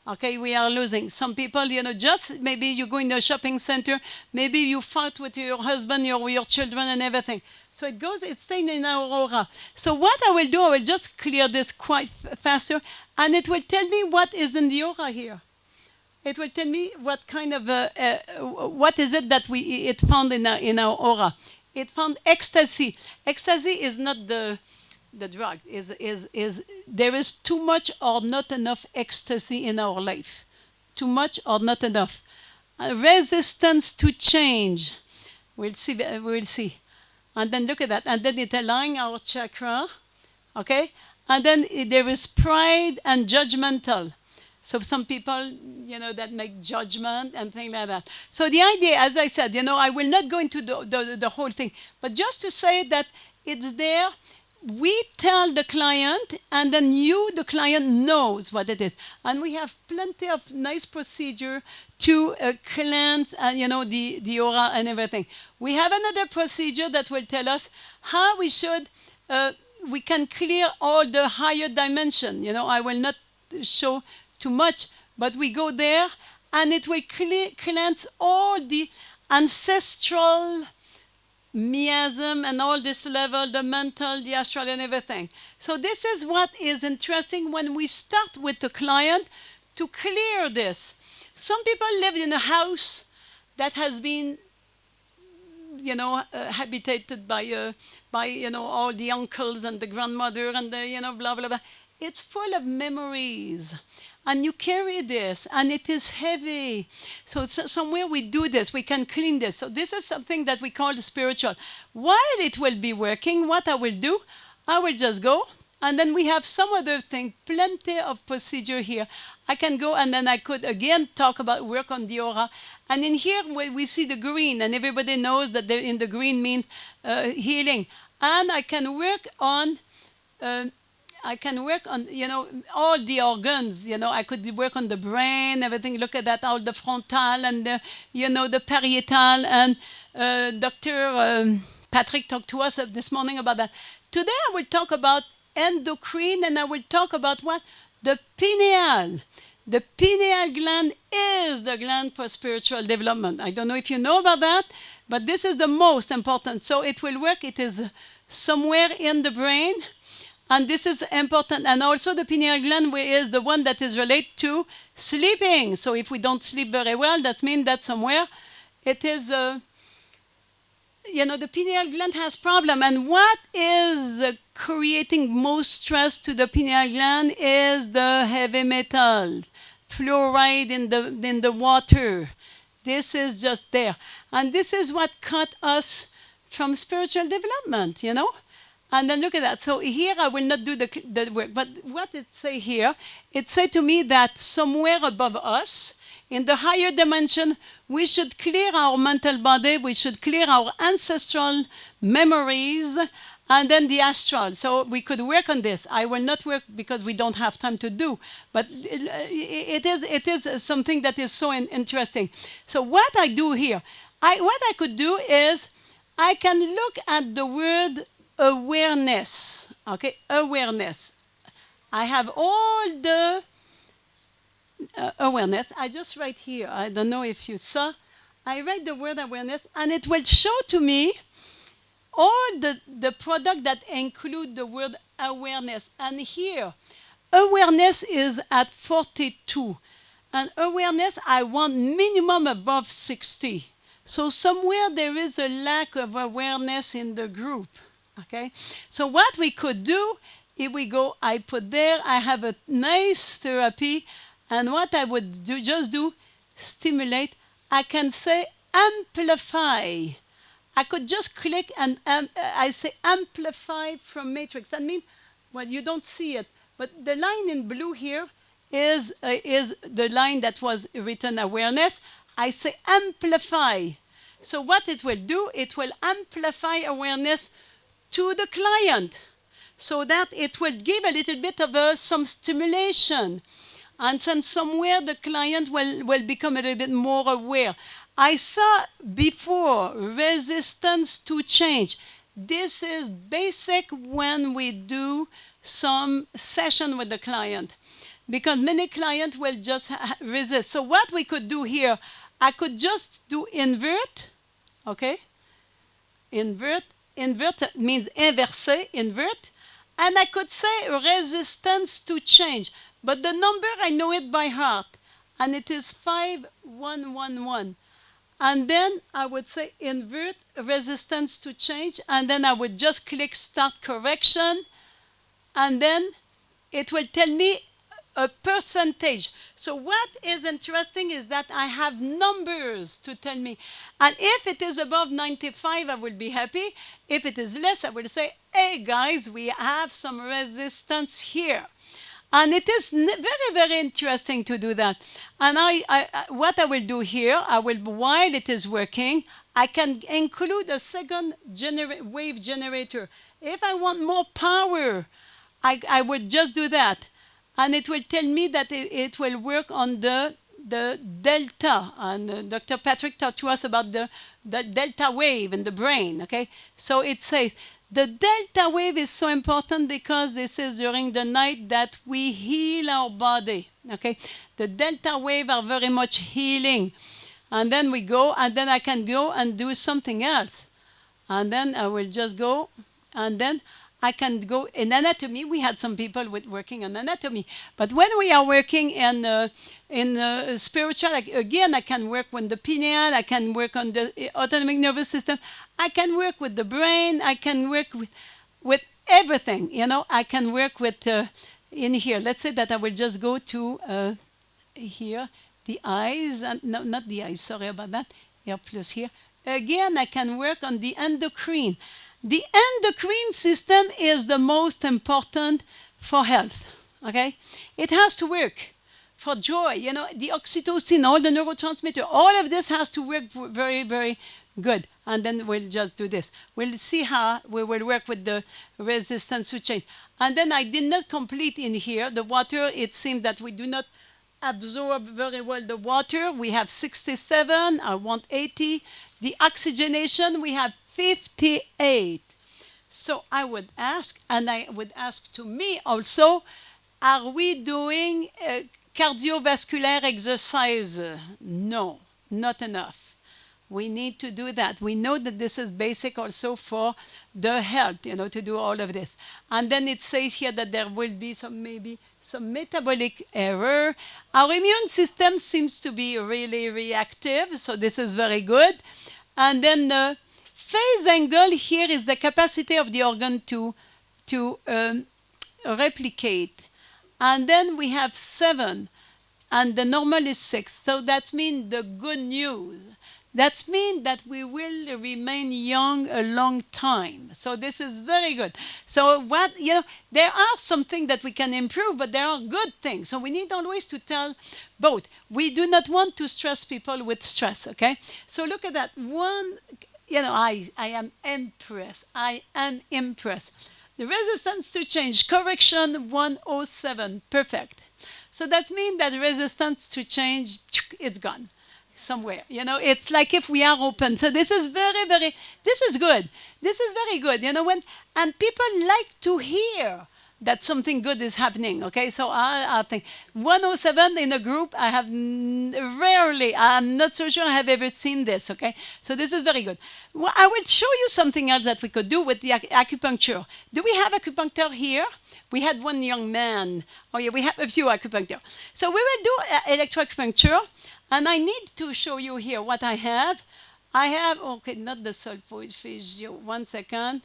Okay, we are losing. Some people, just maybe you go in a shopping center, maybe you fight with your husband, your children and everything. So it's staying in our aura. So what I will do, I will just clear this quite faster, and it will tell me what is in the aura here. It will tell me what kind of, what is it that it found in our aura. It found ecstasy. Ecstasy is not the drug. There is too much or not enough ecstasy in our life. Too much or not enough. Resistance to change. We'll see. And then look at that. And then it aligns our chakra. Okay? And then there is pride and judgmental. So some people, that make judgment and things like that. So the idea, as I said, I will not go into the whole thing, but just to say that it's there. We tell the client, and then the client, knows what it is. And we have plenty of nice procedure to cleanse, the aura and everything. We have another procedure that will tell us how we can clear all the higher dimension. I will not show too much, but we go there, and it will cleanse all the ancestral miasm and all this level, the mental, the astral, and everything. So this is what is interesting when we start with the client to clear this. Some people live in a house that has been, habitated by all the uncles and the grandmother and the, blah, blah, blah. It's full of memories. And you carry this, and it is heavy. So somewhere we do this, we can clean this. So this is something that we call spiritual. While it will be working, what I will do, I will just go, and then we have some other thing, plenty of procedure here. I can go, and then I could again work on the aura. And in here, we see the green, and everybody knows that in the green means healing. And I can work on all the organs. I could work on the brain, everything. Look at that, all the frontal and the parietal. And Dr. Patrick talked to us this morning about that. Today I will talk about endocrine, and I will talk about what? The pineal. The pineal gland is the gland for spiritual development. I don't know if you know about that, but this is the most important. So it will work. It is somewhere in the brain. And this is important. And also the pineal gland is the one that is related to sleeping. So if we don't sleep very well, that means that somewhere it is, the pineal gland has problem. And what is creating most stress to the pineal gland is the heavy metals, fluoride in the water. This is just there. And this is what cut us from spiritual development, And then look at that. So here I will not do the work. But what it say here, it say to me that somewhere above us, in the higher dimension, we should clear our mental body, we should clear our ancestral memories, and then the astral. So we could work on this. I will not work because we don't have time to do. But it is something that is so interesting. So what I do here, what I could do is I can look at the word awareness. Okay, awareness. I have all the awareness. I just write here. I don't know if you saw. I write the word awareness, and it will show to me all the product that include the word awareness. And here, awareness is at 42. And awareness, I want minimum above 60. So somewhere there is a lack of awareness in the group. Okay? So what we could do, if we go, I put there, I have a nice therapy, and what I would just do, stimulate, I can say amplify. I could just click and I say amplify from matrix. That means, well, you don't see it, but the line in blue here is the line that was written awareness. I say amplify. So what it will do, it will amplify awareness to the client so that it will give a little bit of some stimulation. And then somewhere the client will become a little bit more aware. I saw before resistance to change. This is basic when we do some session with the client, because many clients will just resist. So what we could do here, I could just do invert, okay? Invert means inverser, invert. And I could say resistance to change. But the number, I know it by heart. And it is 5111. And then I would say invert resistance to change. And then I would just click start correction. And then it will tell me a percentage. So what is interesting is that I have numbers to tell me. And if it is above 95, I will be happy. If it is less, I will say, hey guys, we have some resistance here. And it is very, very interesting to do that. And what I will do here, while it is working, I can include a second wave generator. If I want more power, I would just do that. And it will tell me that it will work on the delta. And Dr. Patrick talked to us about the delta wave in the brain, okay? So it says, the delta wave is so important because this is during the night that we heal our body, okay? The delta wave are very much healing. And then we go, and then I can go and do something else. And then I will just go, and then I can go in anatomy. We had some people working on anatomy. But when we are working in spiritual, again, I can work with the pineal, I can work on the autonomic nervous system, I can work with the brain, I can work with everything, I can work with, in here, let's say that I will just go to here, the eyes, and no, not the eyes, sorry about that, here plus here. Again, I can work on the endocrine. The endocrine system is the most important for health, okay? It has to work for joy, the oxytocin, all the neurotransmitter, all of this has to work very, very good. And then we'll just do this. We'll see how we will work with the resistance to change. And then I did not complete in here. The water, it seems that we do not absorb very well the water. We have 67, I want 80. The oxygenation, we have 58. So I would ask, and I would ask to me also, are we doing cardiovascular exercise. No, not enough. We need to do that. We know that this is basic also for the health, to do all of this. And then it says here that there will be maybe some metabolic error. Our immune system seems to be really reactive, so this is very good. And then phase angle here is the capacity of the organ to replicate. And then we have 7, and the normal is 6. So that means the good news. That means that we will remain young a long time. So this is very good. So there are some things that we can improve, but there are good things. So we need always to tell both. We do not want to stress people with stress, okay? So look at that. I am impressed. I am impressed. The resistance to change, correction 107, perfect. So that means that resistance to change, it's gone somewhere. It's like if we are open. So this is this is good. This is very good. And people like to hear that something good is happening, okay? So I think 107 in a group, I have rarely, I'm not so sure I have ever seen this, okay? So this is very good. Well, I will show you something else that we could do with the acupuncture. Do we have acupuncture here? We had one young man. Oh yeah, we have a few acupuncture. So we will do electroacupuncture, and I need to show you here what I have. I have, okay, not the solfège, 1 second.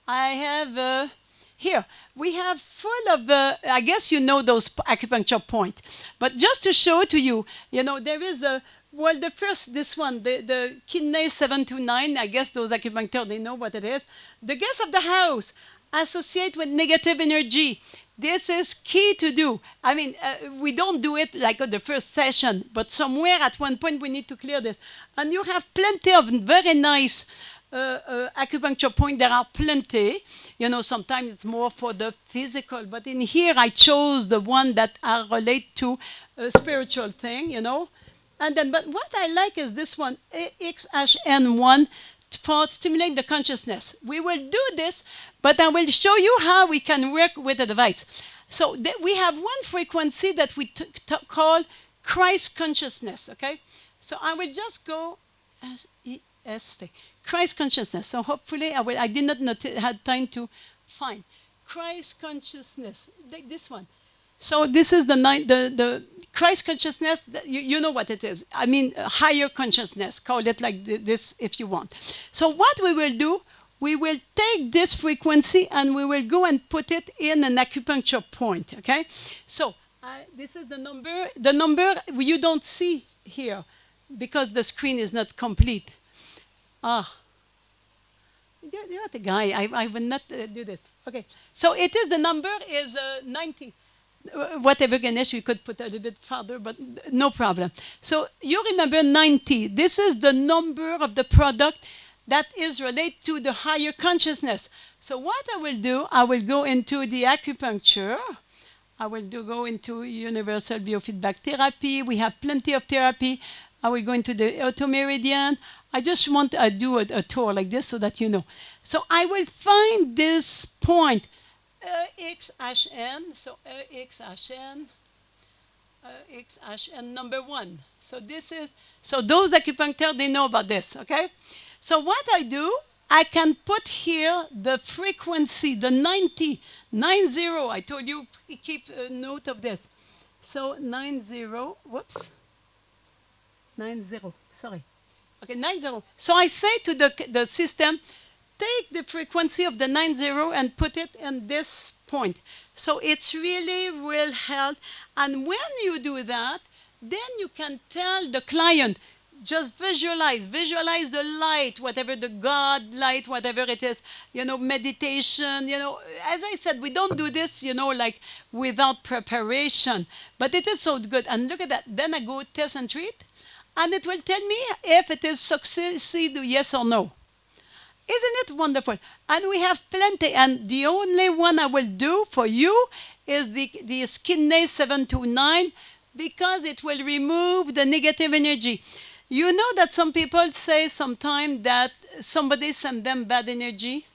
I have, here, we have full of, I guess you know those acupuncture points. But just to show to you, there is the first, this one, the kidney 729, I guess those acupuncture, they know what it is. The guest of the house, associate with negative energy. This is key to do. I mean, we don't do it like at the first session, but somewhere at one point we need to clear this. And you have plenty of very nice acupuncture points. There are plenty. Sometimes it's more for the physical, but in here I chose the one that are related to a spiritual thing, And then, but what I like is this one, XHN1, for stimulate the consciousness. We will do this, but I will show you how we can work with the device. So we have one frequency that we call Christ consciousness, okay? So I will just go S-E-S-T, Christ consciousness. So hopefully I did not have time to find Christ consciousness, like this one. So this is the Christ consciousness, you know what it is. I mean, higher consciousness, call it like this if you want. So what we will do, we will take this frequency and we will go and put it in an acupuncture point, okay? So this is the number. The number you don't see here because the screen is not complete. You're the guy. I will not do this. Okay. So it is, the number is 90. Whatever Ganesh, we could put a little bit farther, but no problem. So you remember 90. This is the number of the product that is related to the higher consciousness. So what I will do, I will go into the acupuncture. I will go into universal biofeedback therapy. We have plenty of therapy. I will go into the automeridian. I just want to do a tour like this so that you know. So I will find this point. XHN, so XHN number 1. So this is, so those acupuncturists, they know about this, okay? So what I do, I can put here the frequency, the 90, I told you, keep a note of this. So 90, whoops, 90, sorry. Okay, 90. So I say to the system, take the frequency of the 90 and put it in this point. So it's really will help. And when you do that, then you can tell the client, just visualize the light, whatever the God light, whatever it is, meditation, as I said, we don't do this, like without preparation, but it is so good. And look at that. Then I go test and treat, and it will tell me if it is succeed, yes or no. Isn't it wonderful? And we have plenty. And the only one I will do for you is the Kidney 729, because it will remove the negative energy. You know that some people say sometimes that somebody sent them bad energy.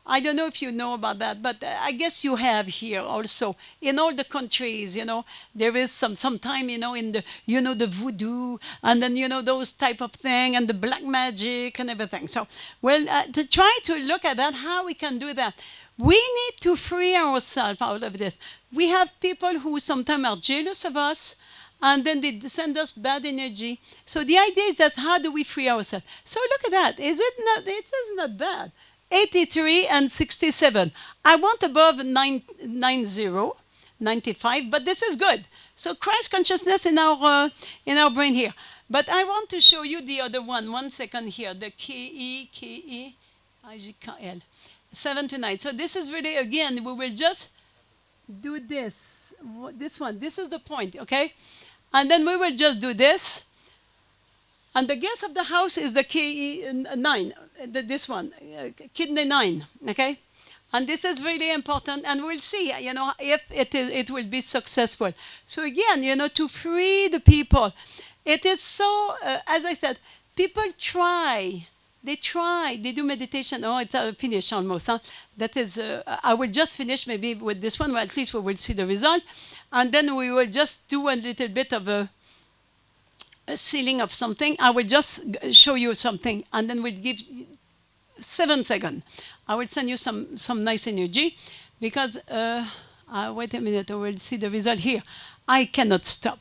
I don't know if you know about that, but I guess you have here also. In all the countries, there is sometime, in the, the voodoo, and then, those type of thing, and the black magic and everything. So, well, to try to look at that, how we can do that. We need to free ourselves out of this. We have people who sometimes are jealous of us, and then they send us bad energy. So the idea is that how do we free ourselves? So look at that. Is it not? It is not bad. 83 and 67. I want above 95, but this is good. So Christ consciousness in our brain here. But I want to show you the other one. 1 second here. The KEIGKL. 7 to 9. So this is really, again, we will just do this. This one. This is the point, okay? And then we will just do this. And the guest of the house is the KE9, this one, kidney 9, okay? And this is really important, and we'll see, if it will be successful. So again, to free the people, it is so, as I said, people try. They do meditation. Oh, it's finished almost. Huh? That is, I will just finish maybe with this one, well, at least we will see the result. And then we will just do a little bit of a sealing of something. I will just show you something, and then we'll give 7 seconds. I will send you some nice energy, because, wait a minute, I will see the result here. I cannot stop.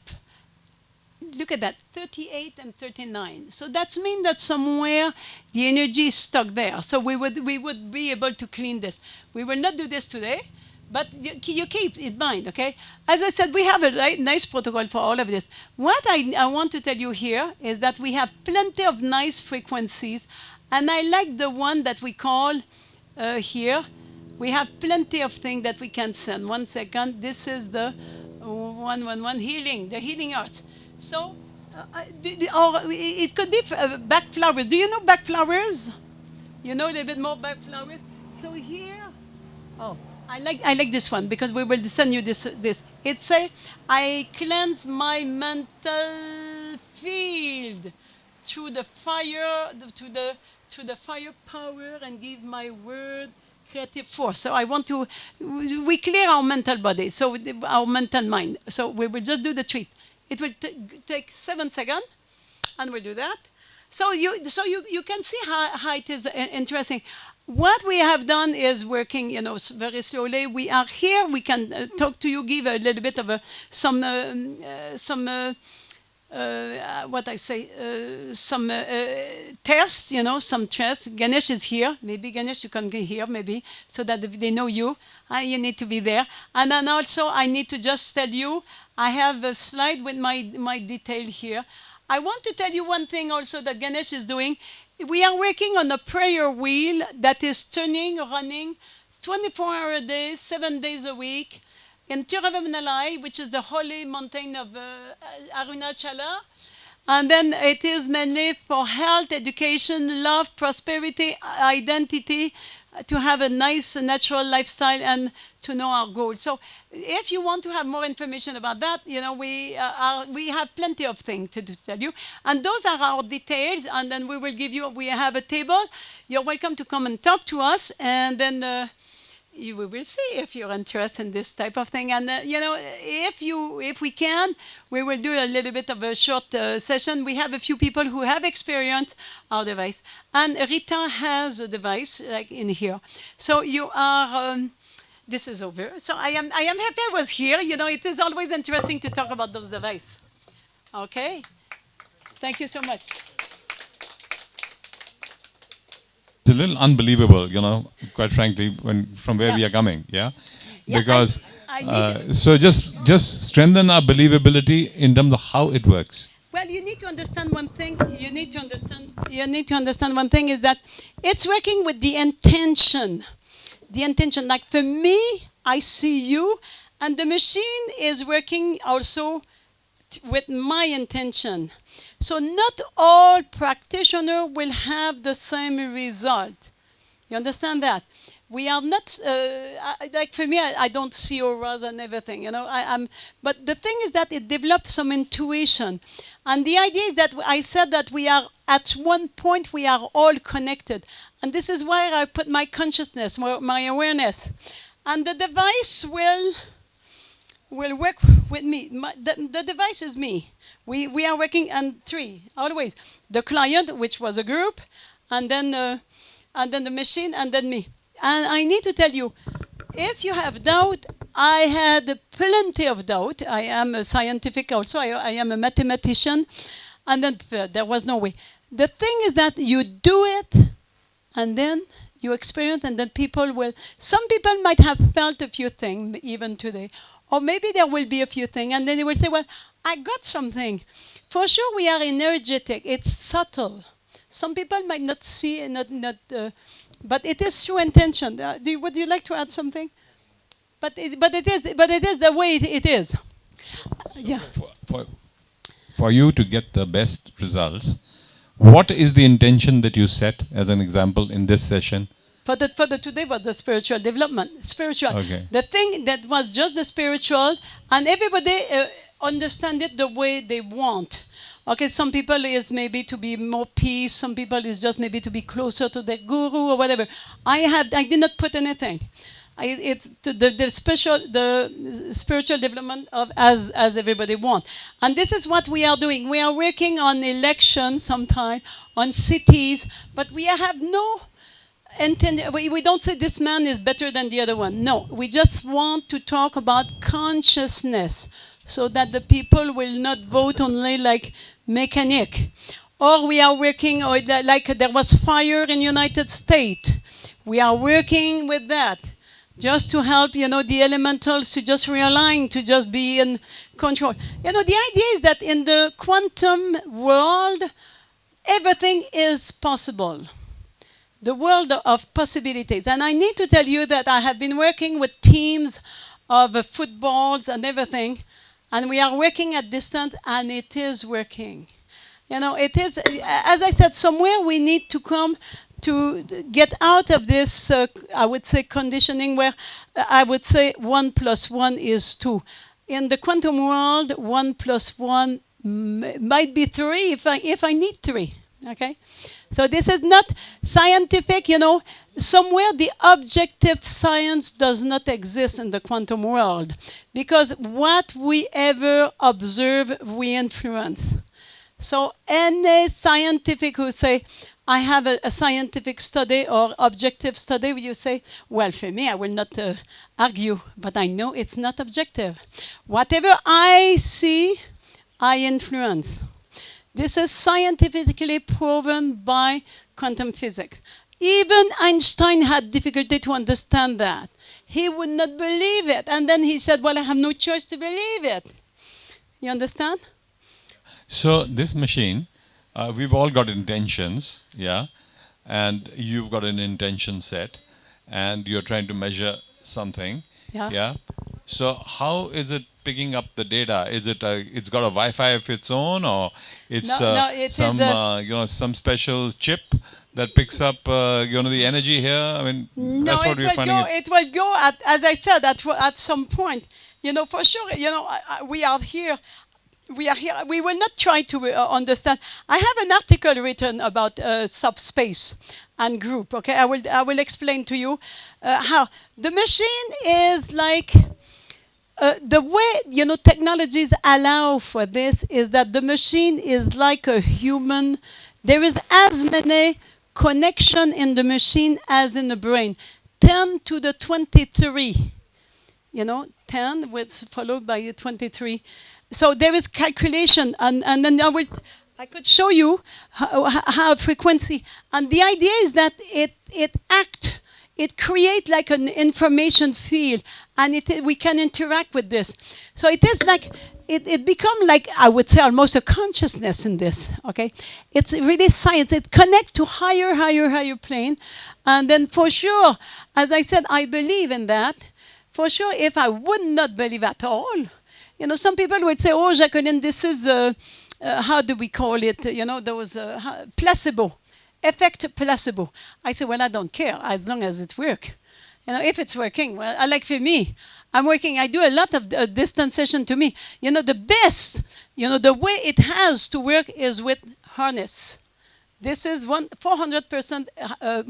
Look at that, 38 and 39. So that means that somewhere the energy is stuck there. So we would be able to clean this. We will not do this today, but you keep in mind, okay? As I said, we have a nice protocol for all of this. What I want to tell you here is that we have plenty of nice frequencies, and I like the one that we call here. We have plenty of things that we can send. 1 second. This is the 111 healing, the healing art. So, or it could be back flowers. Do you know back flowers? You know a little bit more back flowers? So here, oh, I like this one, because we will send you this. It says, I cleanse my mental field through the fire, through the fire power, and give my word creative force. So I want to, we clear our mental body, so our mental mind. So we will just do the treat. It will take 7 seconds, and we'll do that. So you can see how it is interesting. What we have done is working, very slowly. We are here. We can talk to you, give a little bit of some tests, some tests. Ganesh is here. Maybe Ganesh, you can get here, maybe, so that they know you. You need to be there. And then also, I need to just tell you, I have a slide with my detail here. I want to tell you one thing also that Ganesh is doing. We are working on a prayer wheel that is running 24 hours a day, 7 days a week, in Tiruvannamalai, which is the holy mountain of Arunachala. And then it is mainly for health, education, love, prosperity, identity, to have a nice natural lifestyle and to know our goals. So if you want to have more information about that, we have plenty of things to tell you. And those are our details, and then we will give you, we have a table. You're welcome to come and talk to us, and then we will see if you're interested in this type of thing. And if we can, we will do a little bit of a short session. We have a few people who have experienced our device, and Rita has a device like in here. So you are. This is over. So I am happy I was here. It is always interesting to talk about those devices. Okay. Thank you so much. It's a little unbelievable, quite frankly, from where we are coming, yeah? Because, so just strengthen our believability in terms of how it works. Well, you need to understand one thing. You need to understand one thing is that it's working with the intention. The intention, like for me, I see you, and the machine is working also with my intention. So not all practitioners will have the same result. You understand that? We are not like for me. I don't see auras and everything, you know. I'm, but the thing is that it develops some intuition, and the idea is that I said that we are at one point we are all connected, and this is where I put my consciousness, my awareness, and the device will work with me. The device is me. We are working on three always. The client, which was a group, and then the machine, and then me. And I need to tell you, if you have doubt, I had plenty of doubt. I am a scientific also. I am a mathematician, and then there was no way. The thing is that you do it, and then you experience, and then people will. Some people might have felt a few things even today, or maybe there will be a few things, and then they will say, "Well, I got something." For sure, we are energetic. It's subtle. Some people might not see, but it is through intention. Would you like to add something? But it is the way it is. Yeah. For you to get the best results, what is the intention that you set as an example in this session? For the today was the spiritual development. Spiritual. Okay. The thing that was just the spiritual, and everybody understand it the way they want. Okay, some people is maybe to be more peace. Some people is just maybe to be closer to the guru or whatever. I did not put anything. It's the spiritual development of as everybody wants, and this is what we are doing. We are working on elections sometime, on cities, but we have no intent. We don't say this man is better than the other one. No, we just want to talk about consciousness, so that the people will not vote only like mechanic. Or we are working, or like there was fire in United States. We are working with that, just to help, you know, the elementals to just realign, to just be in control. You know, the idea is that in the quantum world, everything is possible. The world of possibilities. And I need to tell you that I have been working with teams of footballs and everything, and we are working at distance, and it is working. You know, it is, as I said, somewhere we need to come to get out of this, I would say, conditioning where I would say 1 + 1 is 2. In the quantum world, 1 + 1 might be 3 if I need 3, okay? So this is not scientific, you know. Somewhere the objective science does not exist in the quantum world, because what we ever observe, we influence. So any scientific who say, I have a scientific study or objective study, you say, well, for me, I will not argue, but I know it's not objective. Whatever I see, I influence. This is scientifically proven by quantum physics. Even Einstein had difficulty to understand that. He would not believe it. And then he said, well, I have no choice to believe it. You understand? So this machine, we've all got intentions, yeah? And you've got an intention set, and you're trying to measure something, yeah? So how is it picking up the data? Is it it's got a Wi-Fi of its own, or it's some special chip that picks up the energy here? I mean, no, that's what we're finding. It will go at, as I said, at some point. You know, for sure. You know, we are here. We are here. We will not try to understand. I have an article written about subspace and group. Okay, I will explain to you how the machine is like. The way technologies allow for this is that the machine is like a human. There is as many connection in the machine as in the brain. 10 to the 23. 10 was followed by 23. So there is calculation, and then I could show you how frequency. And the idea is that it creates like an information field, and we can interact with this. So it is like, it becomes like, I would say, almost a consciousness in this, okay? It's really science. It connects to higher plane. And then for sure, as I said, I believe in that. For sure, if I would not believe at all, some people would say, oh, Jacquelin, this is, how do we call it? There was placebo. Effect placebo. I say, well, I don't care as long as it works. If it's working. Well, like for me, I'm working. I do a lot of distance session. To me, the best, the way it has to work is with harness. This is 400%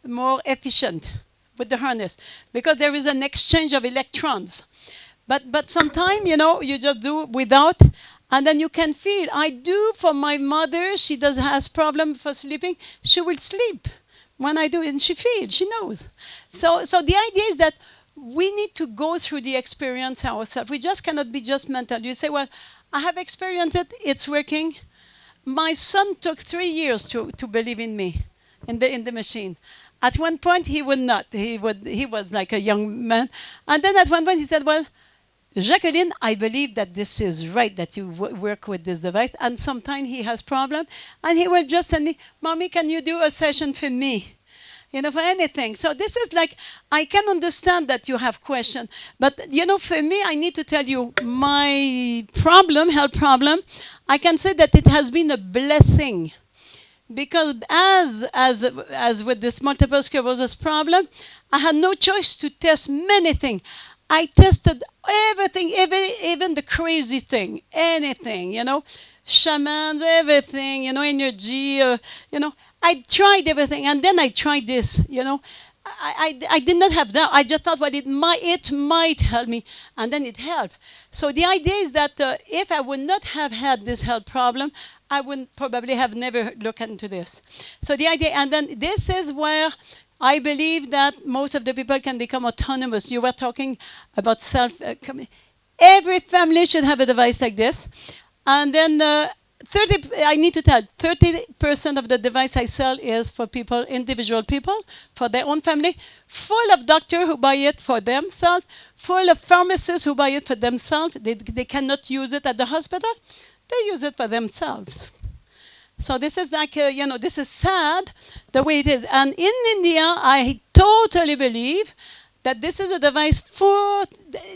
more efficient with the harness because there is an exchange of electrons. But sometimes, you just do without, and then you can feel. I do for my mother. She has problem for sleeping. She will sleep when I do it, and she feels. She knows. So the idea is that we need to go through the experience ourselves. We just cannot be just mental. You say, well, I have experienced it. It's working. My son took 3 years to believe in me, in the machine. At one point, he would not. He was like a young man. And then at one point, he said, well, Jacqueline, I believe that this is right, that you work with this device. And sometimes he has problem, and he will just send me, Mommy, can you do a session for me? For anything. So this is like, I can understand that you have question, but for me, I need to tell you my health problem, I can say that it has been a blessing. Because as with this multiple sclerosis problem, I had no choice to test many things. I tested everything, even the crazy thing, anything, shamans, everything, energy, I tried everything, and then I tried this, I did not have that. I just thought, well, it might help me, and then it helped. So the idea is that if I would not have had this health problem, I would probably have never looked into this. So the idea, and then this is where I believe that most of the people can become autonomous. You were talking about every family should have a device like this. And then I need to tell, 30% of the device I sell is for people, individual people, for their own family, full of doctors who buy it for themselves, full of pharmacists who buy it for themselves. They cannot use it at the hospital. They use it for themselves. So this is like, this is sad, the way it is. And in India, I totally believe that this is a device for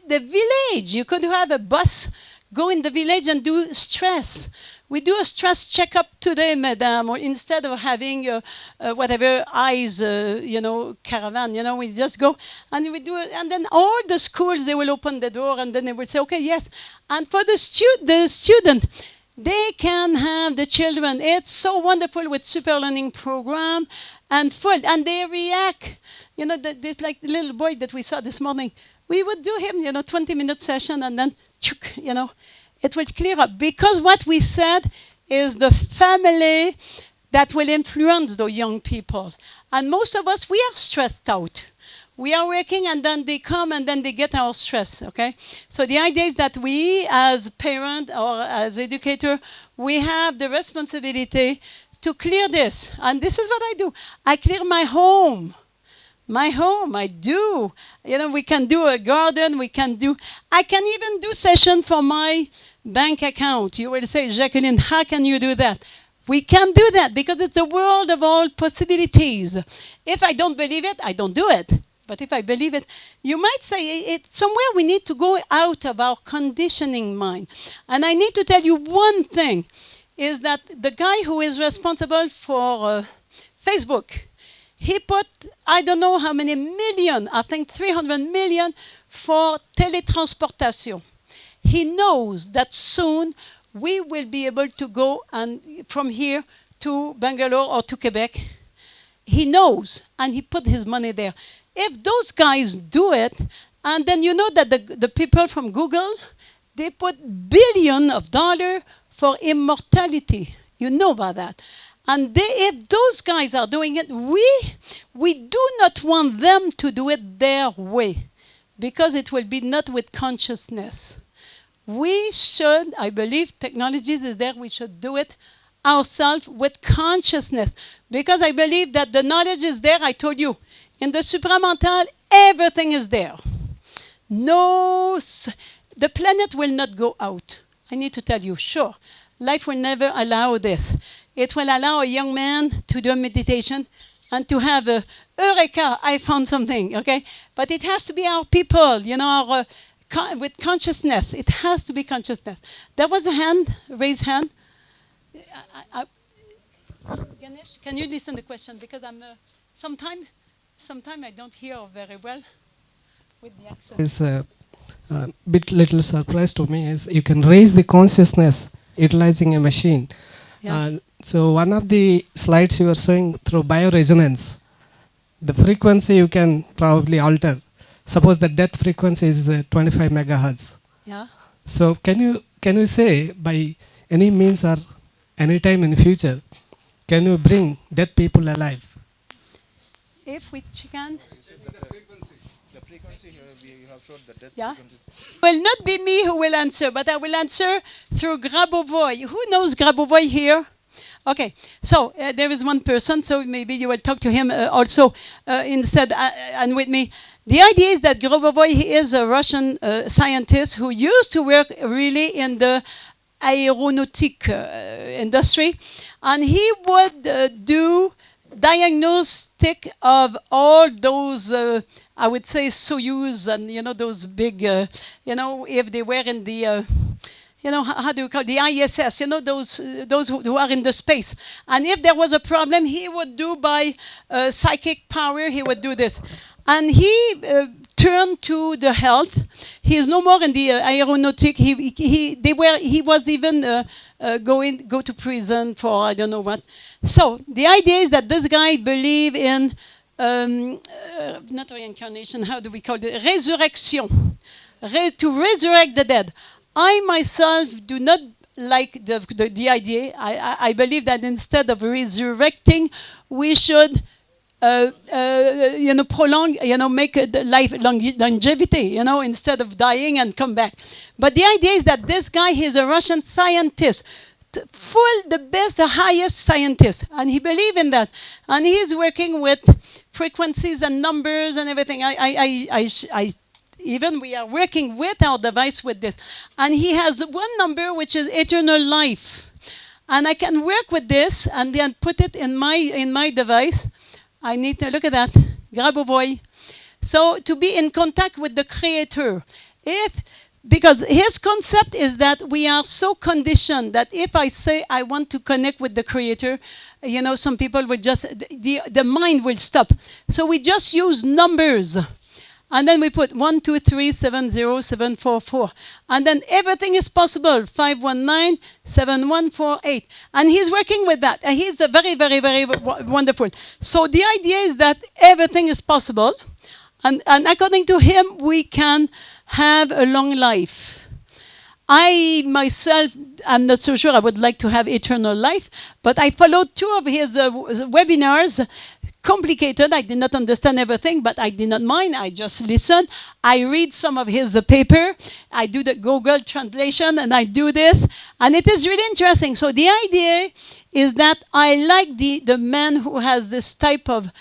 the village. You could have a bus go in the village and do stress. We do a stress checkup today, madam, or instead of having whatever eyes, caravan, we just go and we do it. And then all the schools, they will open the door and then they will say, okay, yes. And for the student, they can have the children. It's so wonderful with super learning program and full, and they react. This like the little boy that we saw this morning. We would do him, 20-minute session, and then, it will clear up. Because what we said is the family that will influence the young people. And most of us, we are stressed out. We are working, and then they come, and then they get our stress, okay? So the idea is that we, as parent or as educator, we have the responsibility to clear this. And this is what I do. I clear my home. I do. We can do a garden, I can even do session for my bank account. You will say, Jacqueline, how can you do that? We can do that because it's a world of all possibilities. If I don't believe it, I don't do it. But if I believe it, you might say somewhere we need to go out of our conditioning mind. And I need to tell you one thing, is that the guy who is responsible for Facebook, he put, I don't know how many million, I think 300 million for teletransportation. He knows that soon we will be able to go from here to Bangalore or to Quebec. He knows, and he put his money there. If those guys do it, and then you know that the people from Google, they put billions of dollars for immortality. You know about that. And if those guys are doing it, we do not want them to do it their way, because it will be not with consciousness. We should, I believe technologies is there, we should do it ourselves with consciousness. Because I believe that the knowledge is there, I told you. In the supramental, everything is there. The planet will not go out. I need to tell you, sure. Life will never allow this. It will allow a young man to do a meditation and to have a, Eureka, I found something, okay? But it has to be our people, with consciousness. It has to be consciousness. There was a hand, raised hand. Ganesh, can you listen to the question? Because I'm, sometime Sometimes I don't hear very well with the accent. Is a bit little surprise to me is you can raise the consciousness utilizing a machine. Yeah. So one of the slides you were showing through bioresonance, the frequency you can probably alter. Suppose the death frequency is 25 megahertz. Yeah. So can you say by any means or any time in the future, can you bring dead people alive? If we can. The frequency here, you have showed the death Yeah. frequency. Will not be me who will answer, but I will answer through Grabovoi. Who knows Grabovoi here? Okay, so there is one person, so maybe you will talk to him also instead and with me. The idea is that Grabovoi, he is a Russian scientist who used to work really in the aeronautic industry, and he would do diagnostic of all those, I would say, Soyuz and, you know, those big, you know, if they were in the, you know, how do you call it? The ISS, you know, those who are in the space. And if there was a problem, he would do by psychic power, he would do this. And he turned to the health. He is no more in the aeronautic. He was even go to prison for I don't know what. So the idea is that this guy believed in not reincarnation. How do we call it? Resurrection. To resurrect the dead. I myself do not like the idea. I believe that instead of resurrecting, we should you know, prolong, you know, make the life longevity, you know, instead of dying and come back. But the idea is that this guy, he's a Russian scientist, the best, the highest scientist, and he believes in that. And he's working with frequencies and numbers and everything. Even we are working with our device with this. And he has one number which is eternal life. And I can work with this and then put it in my device. I need to look at that. Grabovoi. So to be in contact with the creator. Because his concept is that we are so conditioned that if I say I want to connect with the creator, you know, some people will just, the mind will stop. So we just use numbers. And then we put 1, 2, 3, 7, 0, 7, 4, 4. And then everything is possible. 5, 1, 9, 7, 1, 4, 8. And he's working with that. And he's a very, very, very wonderful. So the idea is that everything is possible. And according to him, we can have a long life. I myself, I'm not so sure I would like to have eternal life, but I followed 2 of his webinars. Complicated, I did not understand everything, but I did not mind. I just listened. I read some of his paper. I do the Google translation, and I do this. And it is really interesting. So the idea is that I like the man who has this type of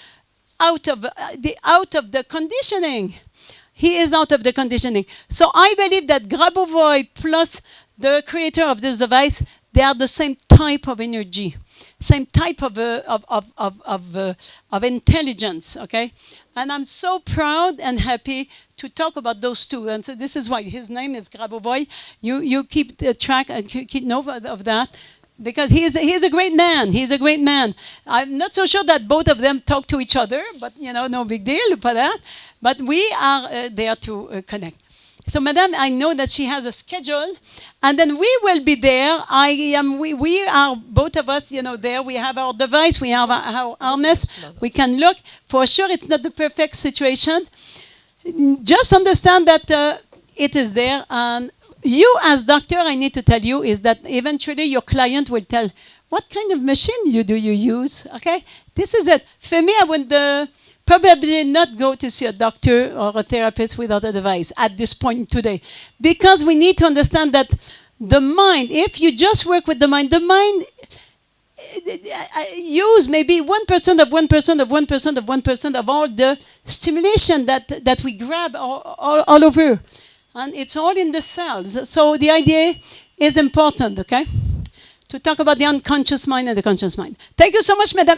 out of the conditioning. He is out of the conditioning. So I believe that Grabovoi plus the creator of this device, they are the same type of energy, same type of intelligence, okay? And I'm so proud and happy to talk about those 2. And so this is why his name is Grabovoi. You keep track and keep note of that. Because he is a great man. He's a great man. I'm not so sure that both of them talk to each other, but you know, no big deal for that. But we are there to connect. So, Madame, I know that she has a schedule, and then we will be there. We are both of us, you know, there. We have our device, we have our harness. We can look. For sure, it's not the perfect situation. Just understand that it is there, and you as doctor, I need to tell you, is that eventually your client will tell, what kind of machine do you use, okay? This is it. For me, I would probably not go to see a doctor or a therapist without a device at this point today. Because we need to understand that the mind, if you just work with the mind use maybe 1% of 1% of 1% of 1% of all the stimulation that we grab all over. And it's all in the cells. So the idea is important, okay? To talk about the unconscious mind and the conscious mind. Thank you so much, Madam.